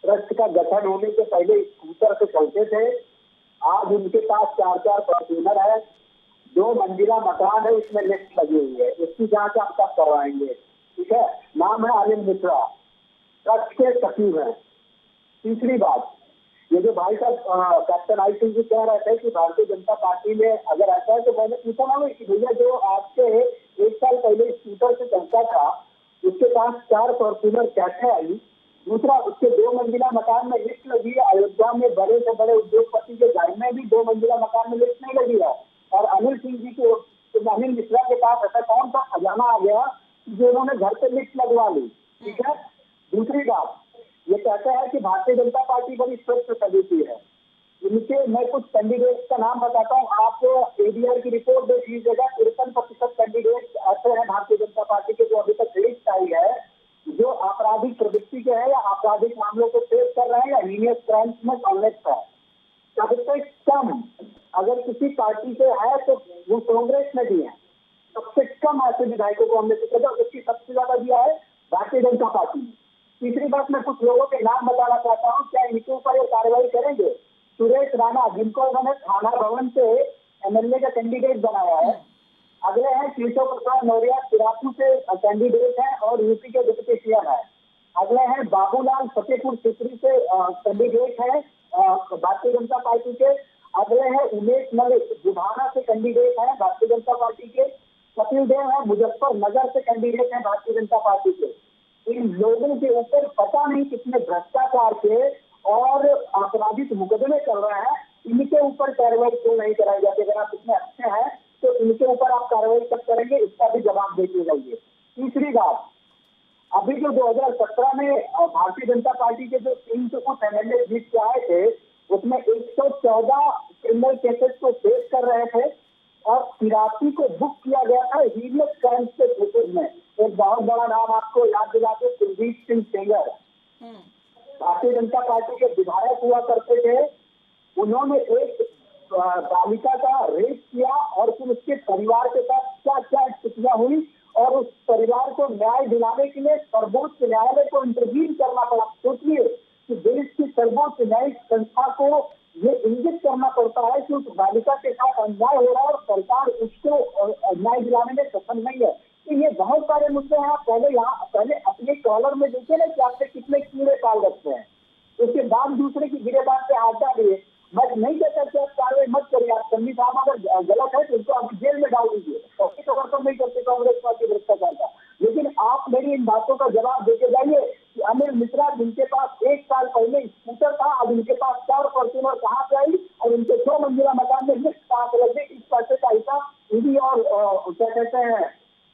ट्रस्ट का गठन होने से पहले स्कूटर से चलते थे, आज उनके पास 4-4 फॉर्च्यूनर है, 2 मंजिला मकान है, उसमें लिफ्ट लगी हुई है, इसकी जांच आप कब करवाएंगे? ठीक है, नाम है अनिल मिश्रा, ट्रस्ट के सचिव है। तीसरी बात, ये जो भाई साहब कैप्टन आई सिंह जी कह रहे थे कि भारतीय जनता पार्टी में अगर ऐसा है, तो मैंने पूछा ना कि भैया जो आपसे 1 साल पहले स्कूटर से चलता था, उसके पास 4 फॉर्च्यूनर कैसे आई? दूसरा, उसके 2 मंजिला मकान में लिफ्ट लगी है। अयोध्या में बड़े से बड़े उद्योगपति के घर में भी 2 मंजिला मकान में लिफ्ट नहीं लगी है। और अनिल सिंह जी को, अनिल मिश्रा के पास ऐसा कौन सा खजाना आ गया जो उन्होंने घर पे लिफ्ट लगवा ली? ठीक है। दूसरी बात, ये कहते हैं कि भारतीय जनता पार्टी बड़ी स्वच्छ समिति है। इनके मैं कुछ कैंडिडेट का नाम बताता हूँ, आप एडीआर की रिपोर्ट देख लीजिएगा। 53% कैंडिडेट ऐसे हैं भारतीय जनता पार्टी के जो अभी तक लिस्ट आई है, जो आपराधिक प्रवृत्ति के हैं या आपराधिक मामलों को फेस कर रहे हैं या हीनियस क्राइम्स में संलिप्त है। सबसे कम अगर किसी पार्टी से है तो वो कांग्रेस में भी है। सबसे कम ऐसे विधायकों को हमने देखा था, उसकी सबसे ज्यादा दिया है भारतीय जनता पार्टी। तीसरी बात, मैं कुछ लोगों के नाम बताना चाहता हूँ, क्या इनके ऊपर ये कार्रवाई करेंगे? सुरेश राणा, जिनको उन्होंने थाना भवन से एमएलए का कैंडिडेट बनाया है। अगले हैं केशव प्रसाद मौर्य, चिरापू से कैंडिडेट है और यूपी के डिप्टी सीएम है। अगले हैं बाबूलाल फतेहपुर सिकरी से कैंडिडेट है भारतीय जनता पार्टी के। अगले हैं उमेश मलिक, बुढ़ाना से कैंडिडेट है भारतीय जनता पार्टी के। कपिल देव है, मुजफ्फरनगर से कैंडिडेट है भारतीय जनता पार्टी के। इन लोगों के ऊपर पता नहीं कितने भ्रष्टाचार के और आपराधिक मुकदमे चल रहे हैं, इनके ऊपर कार्रवाई क्यों नहीं कराई जाती? अगर आप इतने अच्छे हैं तो इनके ऊपर आप कार्रवाई कब करेंगे, इसका भी जवाब देते जाइए। तीसरी बात, अभी जो 2017 में भारतीय जनता पार्टी के जो 300 कुछ एमएलए जीत के आए थे, उसमें 114 क्रिमिनल केसेस को फेस कर रहे थे और 83 को बुक किया गया था हीनियस क्राइम्स के केसेस में। एक बहुत बड़ा नाम आपको याद दिलाते, कुलदीप सिंह सेंगर, भारतीय जनता पार्टी के विधायक हुआ करते थे। उन्होंने एक बालिका का रेप किया और फिर उसके परिवार के साथ क्या क्या स्थितियां हुई और उस परिवार को न्याय दिलाने के लिए सर्वोच्च न्यायालय को इंटरव्यू करना पड़ा। सोचिए कि देश की सर्वोच्च न्यायिक संस्था को ये इंगित करना पड़ता है कि उस बालिका के साथ अन्याय हो रहा है और सरकार उसको न्याय दिलाने में सफल नहीं है। तो ये बहुत सारे मुद्दे हैं। आप पहले अपने कॉलर में देखिए ना कि आपने कितने कीड़े पाल रखते हैं, उसके बाद दूसरे की गिरेबान पे आग डालिए। मैं नहीं कहता कि आप कार्रवाई मत करिए। आप संधि साहब अगर गलत है तो उनको आप जेल में डाल दीजिए, तो अगर तो नहीं करते कांग्रेस पार्टी भ्रष्टाचार का। लेकिन आप मेरी इन बातों का जवाब देके जाइए कि अनिल मिश्रा, जिनके पास 1 साल पहले स्कूटर था, अब इनके पास 4 फॉर्च्यूनर कहाँ से आई और इनके 2 मंजिला मकान में लिफ्ट कहाँ से लगे? इस पैसे का हिसाब ईडी और क्या कहते हैं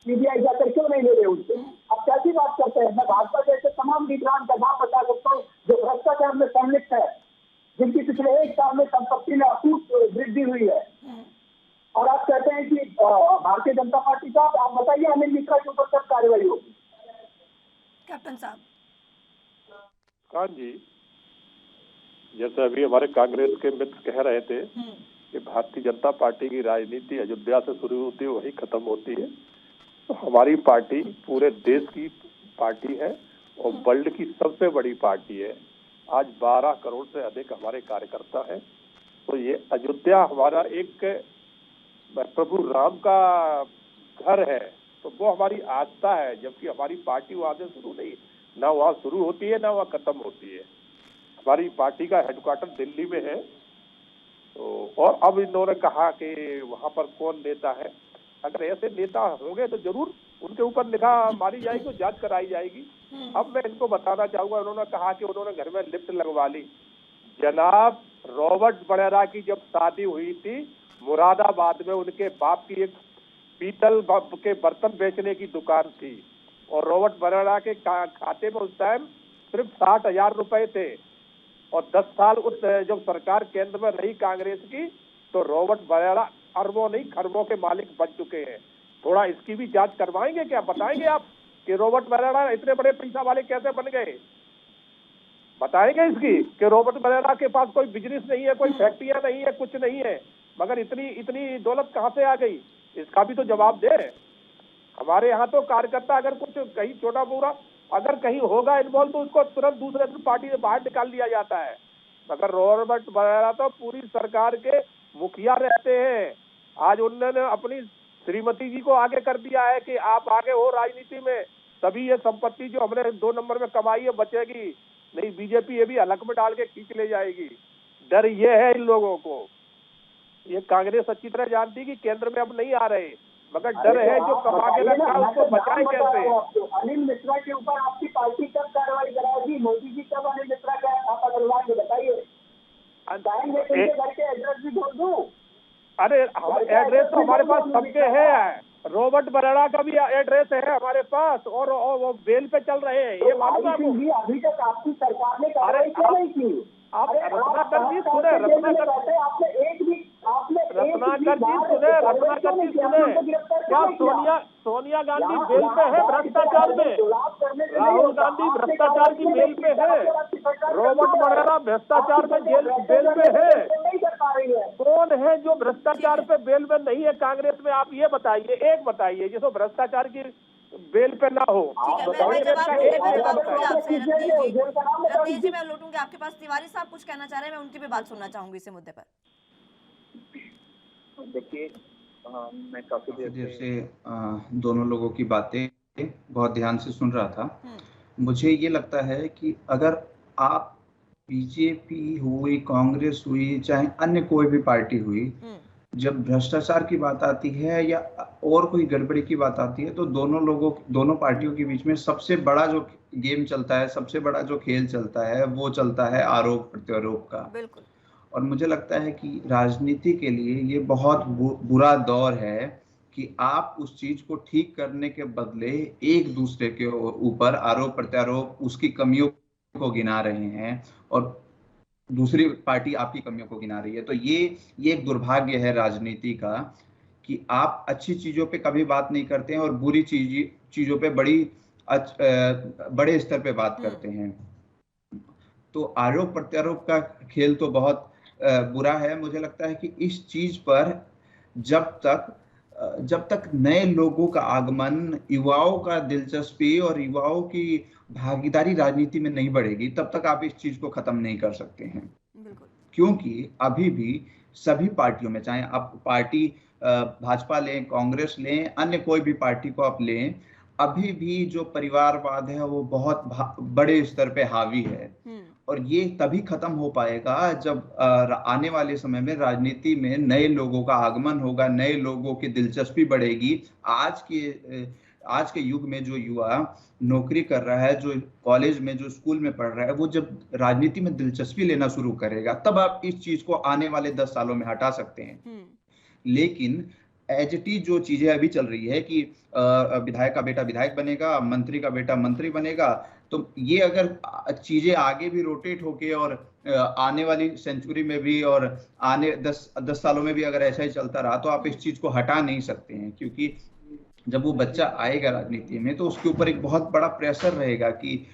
सीबीआई जाकर क्यों नहीं ले रहे उनसे? अब कैसी बात करते हैं? मैं भाजपा जैसे तमाम लीडरान का नाम बता सकता हूँ जो भ्रष्टाचार में संलिप्त है, जिनकी पिछले 1 साल में संपत्ति में अकूत वृद्धि हुई है। और आप कहते हैं कि भारतीय जनता पार्टी का, आप बताइए अनिल मिश्रा के ऊपर कब कार्रवाई होगी? कैप्टन साहब। हाँ जी, जैसे अभी हमारे कांग्रेस के मित्र कह रहे थे कि भारतीय जनता पार्टी की राजनीति अयोध्या से शुरू होती है वही खत्म होती है, तो हमारी पार्टी पूरे देश की पार्टी है और वर्ल्ड की सबसे बड़ी पार्टी है। आज 12 करोड़ से अधिक हमारे कार्यकर्ता हैं। तो ये अयोध्या हमारा एक प्रभु राम का घर है, तो वो हमारी आस्था है, जबकि हमारी पार्टी वहां से शुरू नहीं, ना वहाँ शुरू होती है ना वहाँ खत्म होती है। हमारी पार्टी का हेडक्वार्टर दिल्ली में है। तो और अब इन्होंने कहा कि वहाँ पर कौन नेता है, अगर ऐसे नेता होंगे तो जरूर उनके ऊपर निगाह मारी जाएगी, जांच कराई जाएगी। अब मैं इनको बताना चाहूंगा, उन्होंने कहा कि उन्होंने घर में लिफ्ट लगवा ली। जनाब, रॉबर्ट वड्रा की जब शादी हुई थी मुरादाबाद में, उनके बाप की एक पीतल के बर्तन बेचने की दुकान थी और रॉबर्ट वड्रा के खाते में उस टाइम सिर्फ 60,000 रुपए थे और 10 साल उस जब सरकार केंद्र में रही कांग्रेस की, तो रॉबर्ट वड्रा अरबों नहीं खरबों के मालिक बन चुके हैं। थोड़ा इसकी भी जांच करवाएंगे क्या? बताएंगे आप कि रॉबर्ट वड्रा इतने बड़े पैसा वाले कैसे बन गए? बताएंगे इसकी कि रॉबर्ट वड्रा के पास कोई बिजनेस नहीं है, कोई फैक्ट्रियां नहीं है, कुछ नहीं है, मगर इतनी दौलत कहां से आ गई? इसका भी तो जवाब दे। हमारे यहाँ तो कार्यकर्ता अगर कुछ कहीं छोटा पूरा अगर कहीं होगा इन्वॉल्व तो उसको तुरंत दूसरे पार्टी से बाहर निकाल दिया जाता है। मगर रॉबर्ट वड्रा तो पूरी सरकार के मुखिया रहते हैं, आज उन्होंने अपनी श्रीमती जी को आगे कर दिया है कि आप आगे हो राजनीति में, तभी ये संपत्ति जो हमने 2 नंबर में कमाई है बचेगी, नहीं बीजेपी ये भी हलक में डाल के खींच ले जाएगी। डर ये है इन लोगों को। ये कांग्रेस अच्छी तरह जानती कि केंद्र में अब नहीं आ रहे, मगर डर है जो कमा के रखा है उसको बचाए कैसे। अनिल मिश्रा के ऊपर आपकी पार्टी कब कार्रवाई कराएगी? मोदी जी कब अनिल मिश्रा का खाता खुलवाएंगे बताइए? घर के एड्रेस भी ढूंढ दूं? अरे एड्रेस तो हमारे पास सबके है, रॉबर्ट बराड़ा का भी एड्रेस है हमारे पास, और वो बेल पे चल रहे हैं, ये मालूम है आपको? अभी तक आपकी सरकार ने कार्रवाई क्यों नहीं की? आप रत्नाकर जी सुने, क्या सोनिया गांधी बेल पे है भ्रष्टाचार में? राहुल गांधी भ्रष्टाचार की बेल पे है, रॉबर्ट बराड़ा भ्रष्टाचार में बेल पे है। कौन है जो भ्रष्टाचार पे बेल में नहीं है कांग्रेस में? आप ये बताइए, एक बताइए जिसको भ्रष्टाचार की बेल पे ना हो। रत्नेश जी मैं लौटूंगी आपके पास। तिवारी साहब कुछ कहना चाह रहे हैं, मैं उनकी भी बात सुनना चाहूंगी इस मुद्दे पर। देखिए मैं काफी देर से दोनों लोगों की बातें बहुत ध्यान से सुन रहा था। मुझे ये लगता है कि अगर आप बीजेपी हुई, कांग्रेस हुई, चाहे अन्य कोई भी पार्टी हुई, जब भ्रष्टाचार की बात आती है या और कोई गड़बड़ी की बात आती है, तो दोनों पार्टियों के बीच में सबसे बड़ा जो गेम चलता है, सबसे बड़ा जो खेल चलता है, वो चलता है आरोप प्रत्यारोप का। बिल्कुल। और मुझे लगता है कि राजनीति के लिए ये बहुत बुरा दौर है कि आप उस चीज को ठीक करने के बदले एक दूसरे के ऊपर आरोप प्रत्यारोप, उसकी कमियों को गिना रहे हैं और दूसरी पार्टी आपकी कमियों को गिना रही है। तो ये एक दुर्भाग्य है राजनीति का कि आप अच्छी चीजों पे कभी बात नहीं करते हैं और बुरी चीजों पे बड़े स्तर पे बात करते हैं। तो आरोप प्रत्यारोप का खेल तो बहुत बुरा है। मुझे लगता है कि इस चीज पर जब तक नए लोगों का आगमन, युवाओं का दिलचस्पी और युवाओं की भागीदारी राजनीति में नहीं बढ़ेगी, तब तक आप इस चीज को खत्म नहीं कर सकते हैं। क्योंकि अभी भी सभी पार्टियों में, चाहे आप पार्टी भाजपा लें, कांग्रेस लें, अन्य कोई भी पार्टी को आप लें, अभी भी जो परिवारवाद है वो बहुत बड़े स्तर पे हावी है। और ये तभी खत्म हो पाएगा जब आने वाले समय में राजनीति में नए लोगों का आगमन होगा, नए लोगों की दिलचस्पी बढ़ेगी। आज के युग में जो युवा नौकरी कर रहा है, जो कॉलेज में, जो स्कूल में पढ़ रहा है, वो जब राजनीति में दिलचस्पी लेना शुरू करेगा, तब आप इस चीज को आने वाले 10 सालों में हटा सकते हैं। लेकिन एज इट इज जो चीजें अभी चल रही है कि विधायक का बेटा विधायक बनेगा, मंत्री का बेटा मंत्री बनेगा, तो ये अगर चीजें आगे भी रोटेट होके और आने वाली सेंचुरी में भी और आने 10 सालों में भी अगर ऐसा ही चलता रहा, तो आप इस चीज को हटा नहीं सकते हैं। क्योंकि जब वो बच्चा आएगा राजनीति में, तो उसके ऊपर एक बहुत बड़ा प्रेशर रहेगा कि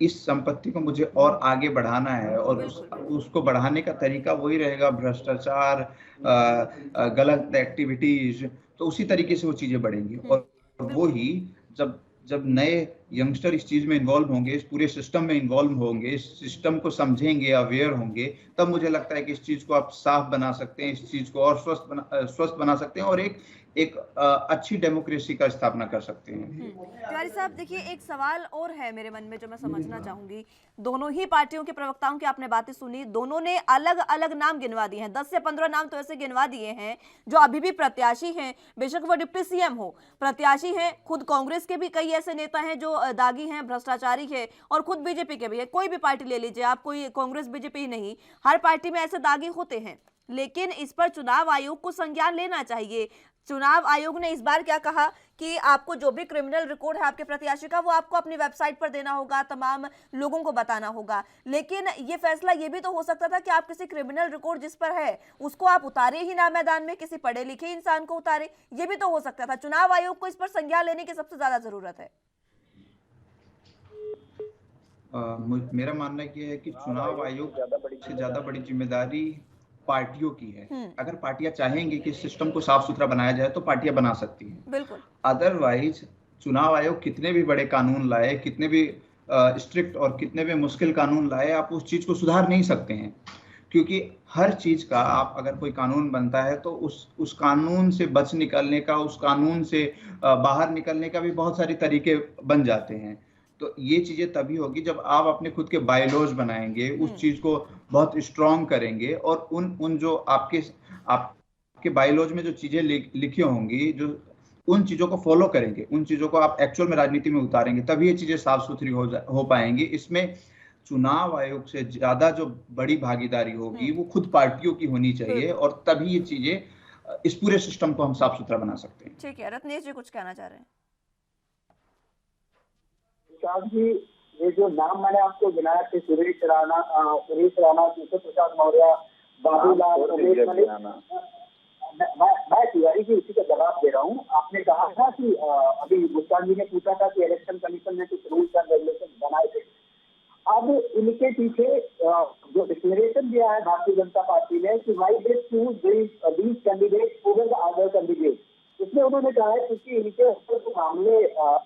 इस संपत्ति को मुझे और आगे बढ़ाना है, और उसको बढ़ाने का तरीका वही रहेगा भ्रष्टाचार, गलत एक्टिविटीज। तो उसी तरीके से वो चीजें बढ़ेंगी। और वो ही जब नए यंगस्टर इस चीज में इन्वॉल्व होंगे, इस पूरे सिस्टम में इन्वॉल्व होंगे, इस सिस्टम को समझेंगे, अवेयर होंगे, तब मुझे लगता है कि इस चीज को आप साफ बना सकते हैं, इस चीज को और स्वस्थ बना सकते हैं और एक अच्छी डेमोक्रेसी का स्थापना कर सकते हैं। तिवारी साहब देखिए, एक सवाल और है मेरे मन में जो मैं समझना चाहूंगी। दोनों ही पार्टियों के प्रवक्ताओं की आपने बातें सुनी, दोनों ने अलग अलग नाम गिनवा दिए हैं। 10 से 15 नाम तो ऐसे गिनवा दिए हैं जो अभी भी प्रत्याशी हैं, बेशक वो डिप्टी सीएम हो, प्रत्याशी हैं। खुद कांग्रेस के भी कई ऐसे नेता हैं जो दागी हैं, भ्रष्टाचारी है, और खुद बीजेपी के भी है। कोई भी पार्टी ले लीजिए आप, कोई कांग्रेस बीजेपी ही नहीं, हर पार्टी में ऐसे दागी होते हैं। लेकिन इस पर चुनाव आयोग को संज्ञान लेना चाहिए। चुनाव आयोग ने इस बार क्या कहा कि आपको जो भी क्रिमिनल रिकॉर्ड है आपके प्रत्याशी का, वो आपको अपनी वेबसाइट पर देना होगा, तमाम लोगों को बताना होगा। लेकिन ये फैसला ये भी तो हो सकता था कि आप किसी क्रिमिनल रिकॉर्ड जिस पर है उसको आप उतारे ही ना मैदान में, किसी पढ़े लिखे इंसान को उतारे, ये भी तो हो सकता था। चुनाव आयोग को इस पर संज्ञान लेने की सबसे ज्यादा जरूरत है। मेरा मानना ये है कि चुनाव आयोग से ज्यादा बड़ी जिम्मेदारी पार्टियों की है। अगर पार्टियां चाहेंगी कि सिस्टम को साफ सुथरा बनाया जाए तो पार्टियां बना सकती हैं। बिल्कुल। अदरवाइज चुनाव आयोग कितने भी बड़े कानून लाए, कितने भी स्ट्रिक्ट और कितने भी मुश्किल कानून लाए, आप उस चीज को सुधार नहीं सकते हैं। क्योंकि हर चीज का आप अगर कोई कानून बनता है तो उस कानून से बच निकलने का, उस कानून से बाहर निकलने का भी बहुत सारे तरीके बन जाते हैं। तो ये चीजें तभी होगी जब आप अपने खुद के बायलॉज बनाएंगे, उस चीज को बहुत स्ट्रांग करेंगे, और उन जो आपके बायलॉज में जो चीजें लिखी होंगी, जो उन चीजों को फॉलो करेंगे, उन चीजों को आप एक्चुअल में राजनीति में उतारेंगे, तभी ये चीजें साफ सुथरी हो पाएंगी। इसमें चुनाव आयोग से ज्यादा जो बड़ी भागीदारी होगी वो खुद पार्टियों की होनी चाहिए, और तभी ये चीजें, इस पूरे सिस्टम को हम साफ सुथरा बना सकते हैं। ठीक है, रत्नेश जी कुछ कहना चाह रहे हैं? प्रसाद जी, ये जो नाम मैंने आपको गिनाया थे, सुरेश राणा, केशव प्रसाद मौर्य, बाबूलाल, उमेश मलिक, मैं तिवारी जी उसी का जवाब दे रहा हूँ। आपने कहा था कि अभी मुस्कान जी ने पूछा था कि इलेक्शन कमीशन ने कुछ रूल्स एंड रेगुलेशन बनाए थे। अब इनके पीछे जो डिक्लेरेशन दिया है भारतीय जनता पार्टी ने कि why they choose these candidate over the other candidate, इसमें उन्होंने कहा है क्योंकि इनके ऊपर जो मामले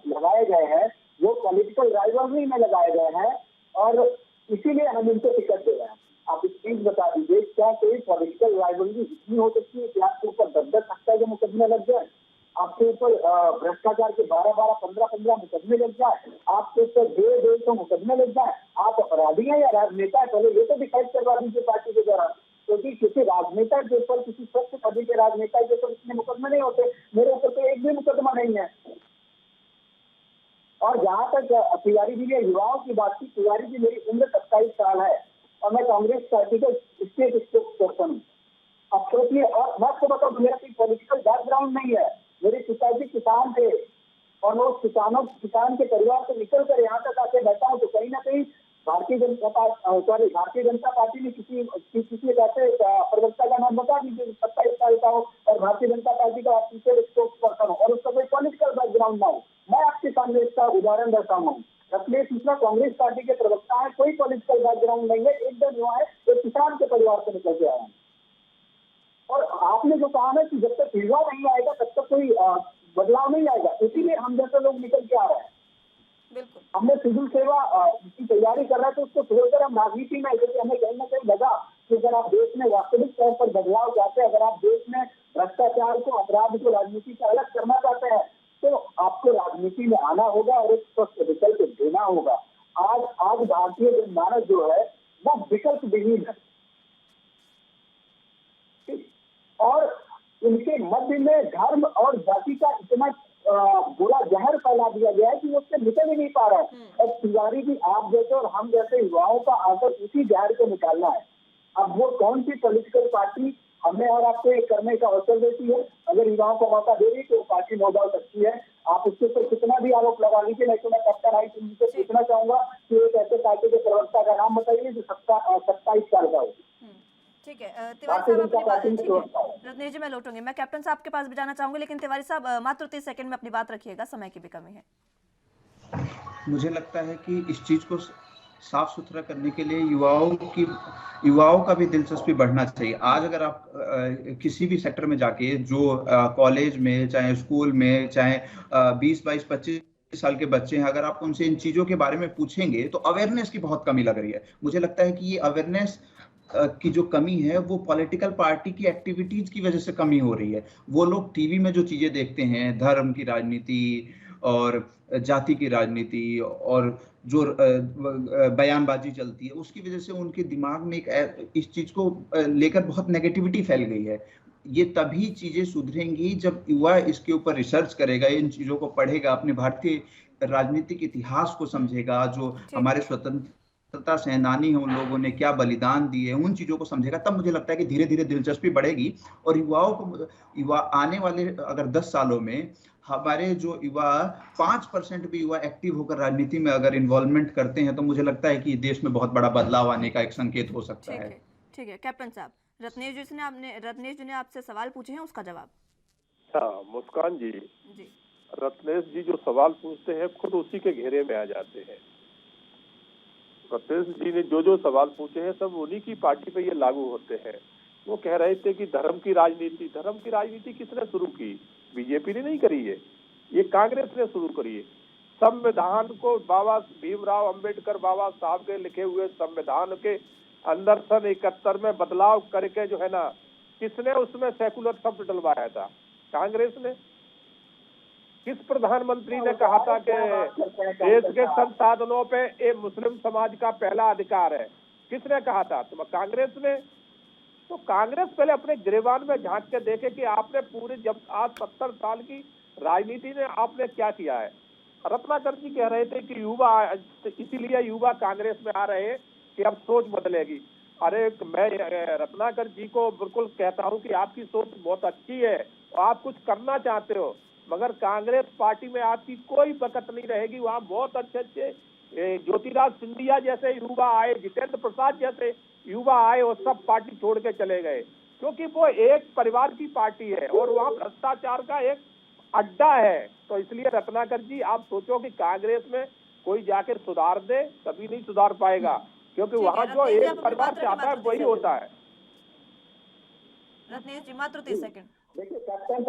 लगाए गए हैं वो पॉलिटिकल राइवलरी में लगाए गए हैं, और इसीलिए हम इनको टिकट दे रहे हैं। आप एक चीज बता दीजिए, क्या कोई पॉलिटिकल राइवलरी इतनी हो सकती है कि आपके ऊपर 10-10 हत्या के मुकदमे लग जाए, आपके ऊपर भ्रष्टाचार के 12-12, 15-15 मुकदमे लग जाए, आपके ऊपर 150 मुकदमे लग जाए, आप अपराधी हैं या राजनेता है? पहले ये तो डिसाइड करवा दीजिए पार्टी के दौरान, क्योंकि किसी राजनेता के ऊपर, किसी स्वच्छ पद के राजनेता के ऊपर इतने मुकदमे नहीं होते। मेरे ऊपर तो एक भी मुकदमा नहीं है। और जहां तक तिवारी जी ने युवाओं की बात की, तिवारी जी मेरी उम्र 27 साल है और मैं कांग्रेस पार्टी का स्टेट स्पोक्स पर्सन हूँ। अब सोचिए, और मैं आपको बताऊँ, मेरा कोई पॉलिटिकल बैकग्राउंड नहीं है। मेरे पिताजी किसान थे और मैं उस किसान के परिवार से निकल कर यहाँ तक आके बैठा हूँ। तो कहीं ना कहीं भारतीय जनता पार्टी ने किसी ऐसे प्रवक्ता का नाम बता दीजिए 27 साल का हो और भारतीय जनता पार्टी का स्पोक्स पर्सन हो और उसका कोई पॉलिटिकल बैकग्राउंड ना हो। मैं आपके सामने इसका उदाहरण देता हूँ। रत्नेश मिश्रा कांग्रेस पार्टी के प्रवक्ता है, कोई पॉलिटिकल बैकग्राउंड नहीं है, एकदम युवा है, एक किसान के परिवार से निकल के आया है। और आपने जो कहा ना कि जब तक युवा नहीं आएगा तब तक कोई बदलाव नहीं आएगा, इसीलिए हम जैसे लोग निकल के आ रहे हैं। बिल्कुल, हमने सिविल सेवा की तैयारी कर रहे थे, उसको छोड़कर हम राजनीति में, जैसे हमें कहीं ना कहीं लगा कि अगर आप देश में वास्तविक तौर पर बदलाव चाहते हैं, अगर आप देश में भ्रष्टाचार को, अपराध को राजनीति से अलग करना चाहते हैं, तो आपको राजनीति में आना होगा और एक स्वस्थ विकल्प देना होगा। आज भारतीय जनमानस जो है वो विकल्प विहीन है, और इनके मध्य में धर्म और जाति का इतना बुरा जहर फैला दिया गया है कि वो उससे निकल ही नहीं पा रहा है। और तिवारी जी, आप जैसे और हम जैसे युवाओं का आकर उसी जहर को निकालना है। अब वो कौन सी पॉलिटिकल पार्टी हमें और आपको एक करने का अवसर देती है? अगर युवाओं को मौका दे रही तो वो पार्टी नो डाउट सकती है। आप उसके ऊपर कितना भी आरोप लगा लीजिए, नहीं तो मैं कैप्टन आई सिंह से पूछना चाहूंगा कि एक ऐसे पार्टी के प्रवक्ता का नाम बताइए जो 27 साल का हो। ठीक है तिवारी साहब, अपनी बात, ठीक है रत्नेश जी मैं लौटूंगी, मैं कैप्टन साहब के पास भी जाना चाहूंगी, लेकिन तिवारी साहब मात्र 30 सेकंड में अपनी बात रखिएगा, समय की भी कमी है। मुझे लगता है कि इस चीज को साफ सुथरा करने के लिए युवाओं का भी दिलचस्पी बढ़ना चाहिए। आज अगर आप किसी भी सेक्टर में जाके, जो कॉलेज में, चाहे स्कूल में, चाहे 20, 22, 25 साल के बच्चे हैं, अगर आप उनसे इन चीजों के बारे में पूछेंगे तो अवेयरनेस की बहुत कमी लग रही है। मुझे लगता है कि ये अवेयरनेस की जो कमी है वो पॉलिटिकल पार्टी की एक्टिविटीज की वजह से कमी हो रही है। वो लोग टीवी में जो चीजें देखते हैं, धर्म की राजनीति और जाति की राजनीति और जो बयानबाजी चलती है, उसकी वजह से उनके दिमाग में इस चीज को लेकर बहुत नेगेटिविटी फैल गई है। ये तभी चीजें सुधरेंगी जब युवा इसके ऊपर रिसर्च करेगा, इन चीजों को पढ़ेगा, अपने भारतीय राजनीतिक इतिहास को समझेगा, जो हमारे स्वतंत्रता सेनानी हैं, उन लोगों ने क्या बलिदान दिए, उन चीजों को समझेगा। तब मुझे लगता है कि धीरे धीरे दिलचस्पी बढ़ेगी और युवा आने वाले अगर 10 सालों में हमारे जो युवा 5% भी युवा एक्टिव होकर राजनीति में अगर इन्वॉल्वमेंट करते हैं तो मुझे लगता है कि देश में बहुत बड़ा बदलाव आने का एक संकेत हो सकता है। ठीक है कैप्टन साहब, रत्नेश जी ने आपसे सवाल पूछे हैं, उसका जवाब। हाँ मुस्कान जी, रत्नेश जी जो सवाल पूछते हैं खुद उसी के घेरे में आ जाते हैं। रत्नेश जी ने जो सवाल पूछे हैं सब उन्हीं की पार्टी पे ये लागू होते हैं। वो कह रहे थे कि धर्म की राजनीति किसने शुरू की? बीजेपी ने नहीं करी है, ये कांग्रेस ने शुरू करी है। संविधान को बाबा भीमराव अंबेडकर बाबा साहब के लिखे हुए संविधान के अंदर सन 71 में बदलाव करके जो है ना, किसने उसमें सेकुलर शब्द डलवाया था? कांग्रेस ने। किस प्रधानमंत्री ने कहा था कि देश के संसाधनों पे ये मुस्लिम समाज का पहला अधिकार है? किसने कहा था? तो कांग्रेस ने। तो कांग्रेस पहले अपने गिरेबान में झांक के देखे कि आपने पूरे, जब आज 70 साल की राजनीति में आपने क्या किया है। रत्नाकर जी कह रहे थे कि युवा, इसीलिए युवा कांग्रेस में आ रहे हैं कि अब सोच बदलेगी। अरे मैं रत्नाकर जी को बिल्कुल कहता हूं कि आपकी सोच बहुत अच्छी है और आप कुछ करना चाहते हो, मगर कांग्रेस पार्टी में आपकी कोई बरकत नहीं रहेगी। वहाँ बहुत अच्छे अच्छे ज्योतिराज सिंधिया जैसे युवा आए, जितेंद्र प्रसाद जैसे युवा आए और सब पार्टी छोड़ के चले गए, क्योंकि वो एक परिवार की पार्टी है और वहाँ भ्रष्टाचार का एक अड्डा है। तो इसलिए रत्नाकर जी, आप सोचो कि कांग्रेस में कोई जाकर सुधार दे, कभी नहीं सुधार पाएगा, क्योंकि वहाँ जो एक परिवार चाहता है वही होता है। रत्नेश जी मात्र 30 सेकंड। देखिए कैप्टन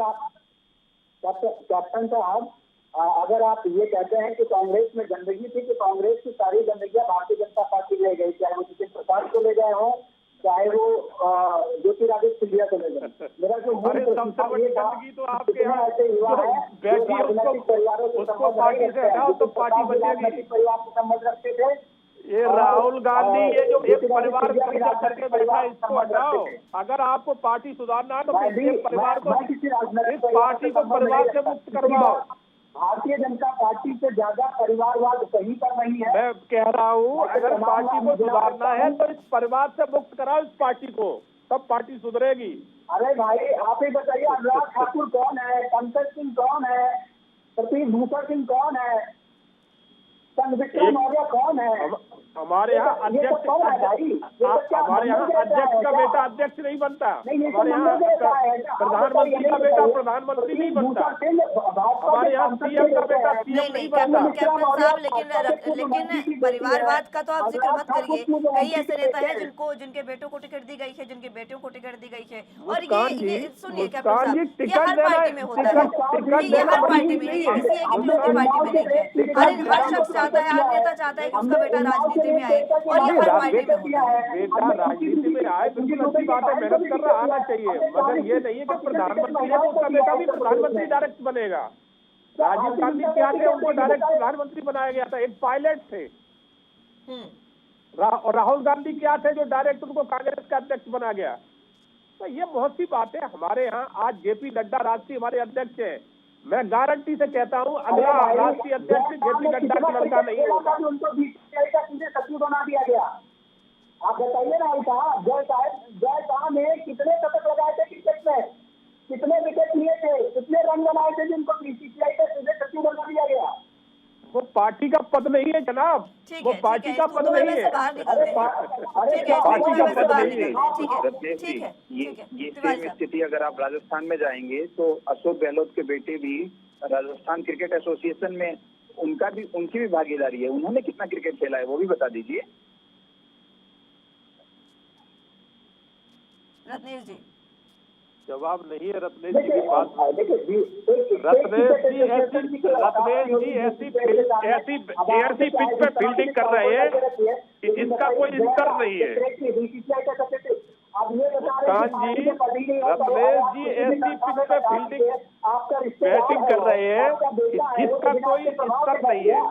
साहब, अगर आप ये कहते हैं कि कांग्रेस में गंदगी थी, कि कांग्रेस की सारी गंदगियां भारतीय जनता पार्टी ले गई, चाहे वो जितेंद्र प्रसाद को ले गए हो, चाहे वो ज्योतिरादित्य सिंधिया को ले गए। मेरा जो सबसे बड़ी गंदगी तो आपके यहाँ ऐसे युवा है उसको पार्टी से हटाओ तो पार्टी बचेगी। परिवार से संबंध रखते थे। ये राहुल गांधी, ये जो एक परिवार करके बैठा है, इसको हटाओ। अगर आपको पार्टी सुधारना है तो एक परिवार को, इस पार्टी को परिवार से मुक्त करवाओ। भारतीय जनता पार्टी से ज्यादा परिवारवाद कहीं पर नहीं है। मैं कह रहा हूँ, अगर पार्टी को सुधारना है तो इस परिवार से मुक्त कराओ इस पार्टी को, तब पार्टी सुधरेगी। अरे भाई आप ही बताइए, अनुराग ठाकुर कौन है, पंकज सिंह कौन है, प्रतीक भूषण सिंह कौन है, संविक्रम मौर्य कौन है? हमारे यहाँ अध्यक्ष, हमारे यहाँ अध्यक्ष का बेटा अध्यक्ष नहीं बनता, हमारे यहाँ प्रधानमंत्री का बेटा प्रधानमंत्री नहीं बनता, हमारे यहाँ सीएम का बेटा सीएम नहीं बनता। कैप्टन साहब, लेकिन परिवारवाद का तो आप जिक्र मत करिए। कई ऐसे नेता हैं जिनके बेटों को टिकट दी गई है, जिनके बेटियों को टिकट दी गई है, और ये सुनिए कैप्टन साहब, ये हर पार्टी में होता है, ये हर पार्टी में, ये किसी एक इकलौती पार्टी में नहीं है। हर शख्स चाहता है, हर नेता चाहता है कि उसका बेटा राजनीति में आए, और ये हर पार्टी में होता है। बेटा राजनीति में आए, बिल्कुल अच्छी बात है, मेहनत कर रहा आना चाहिए, मगर ये नहीं है कि प्रधानमंत्री है तो उसका बेटा भी प्रधानमंत्री डायरेक्ट बनेगा। राजीव गांधी क्या थे, उनको डायरेक्ट प्रधानमंत्री बनाया गया था, एक पायलट थे। और राहुल गांधी क्या थे जो डायरेक्ट उनको कांग्रेस का अध्यक्ष बना गया। तो ये बहुत सी बातें हमारे यहाँ। आज जेपी नड्डा राष्ट्रीय हमारे अध्यक्ष है, मैं गारंटी से कहता हूँ अगला राष्ट्रीय अध्यक्ष जेपी नड्डा का लड़का नहीं होगा। उनको बीसीसीआई का सीधे सचिव बना दिया गया। आप बताइए ना साहब, जय शाह ने कितने शतक लगाए थे क्रिकेट में, कितने विकेट लिए थे, कितने रन बनाए थे, जिनको बीसीसीआई का सीधे सचिव बना दिया गया। वो पार्टी का पद नहीं है जनाब, वो पार्टी का पद नहीं है, पार्टी का पद नहीं है। ठीक है, ये सेम स्थिति अगर आप राजस्थान में जाएंगे तो अशोक गहलोत के बेटे भी राजस्थान क्रिकेट एसोसिएशन में, उनकी भी भागीदारी है। उन्होंने कितना क्रिकेट खेला है वो भी बता दीजिए। रत्नेश जी जवाब नहीं है रत्नेश जी की बात। रत्नेश जी ऐसी पिच पे फील्डिंग कर रहे हैं कि जिसका कोई स्तर नहीं है। मुस्कान जी, रत्नेश जी ऐसी पिच पे फील्डिंग बैटिंग कर रहे हैं जिसका कोई स्तर नहीं है।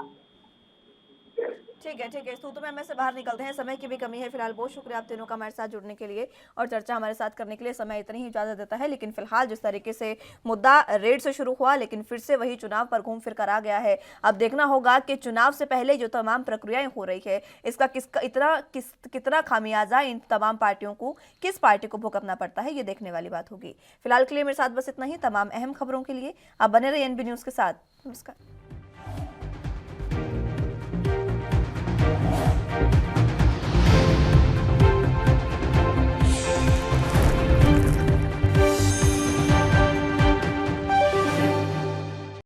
ठीक है, तो में हमें से बाहर निकलते हैं, समय की भी कमी है फिलहाल। बहुत शुक्रिया आप तीनों का हमारे साथ जुड़ने के लिए और चर्चा हमारे साथ करने के लिए। समय इतनी ही इजाजत देता है, लेकिन फिलहाल जिस तरीके से मुद्दा रेड से शुरू हुआ, लेकिन फिर से वही चुनाव पर घूम फिर कर आ गया है। अब देखना होगा कि चुनाव से पहले जो तमाम प्रक्रियाएं हो रही है, इसका कितना खामियाजा इन तमाम पार्टियों को, किस पार्टी को भुगतना पड़ता है, ये देखने वाली बात होगी। फिलहाल के लिए मेरे साथ बस इतना ही। तमाम अहम खबरों के लिए आप बने रहिए एनबी न्यूज के साथ। नमस्कार।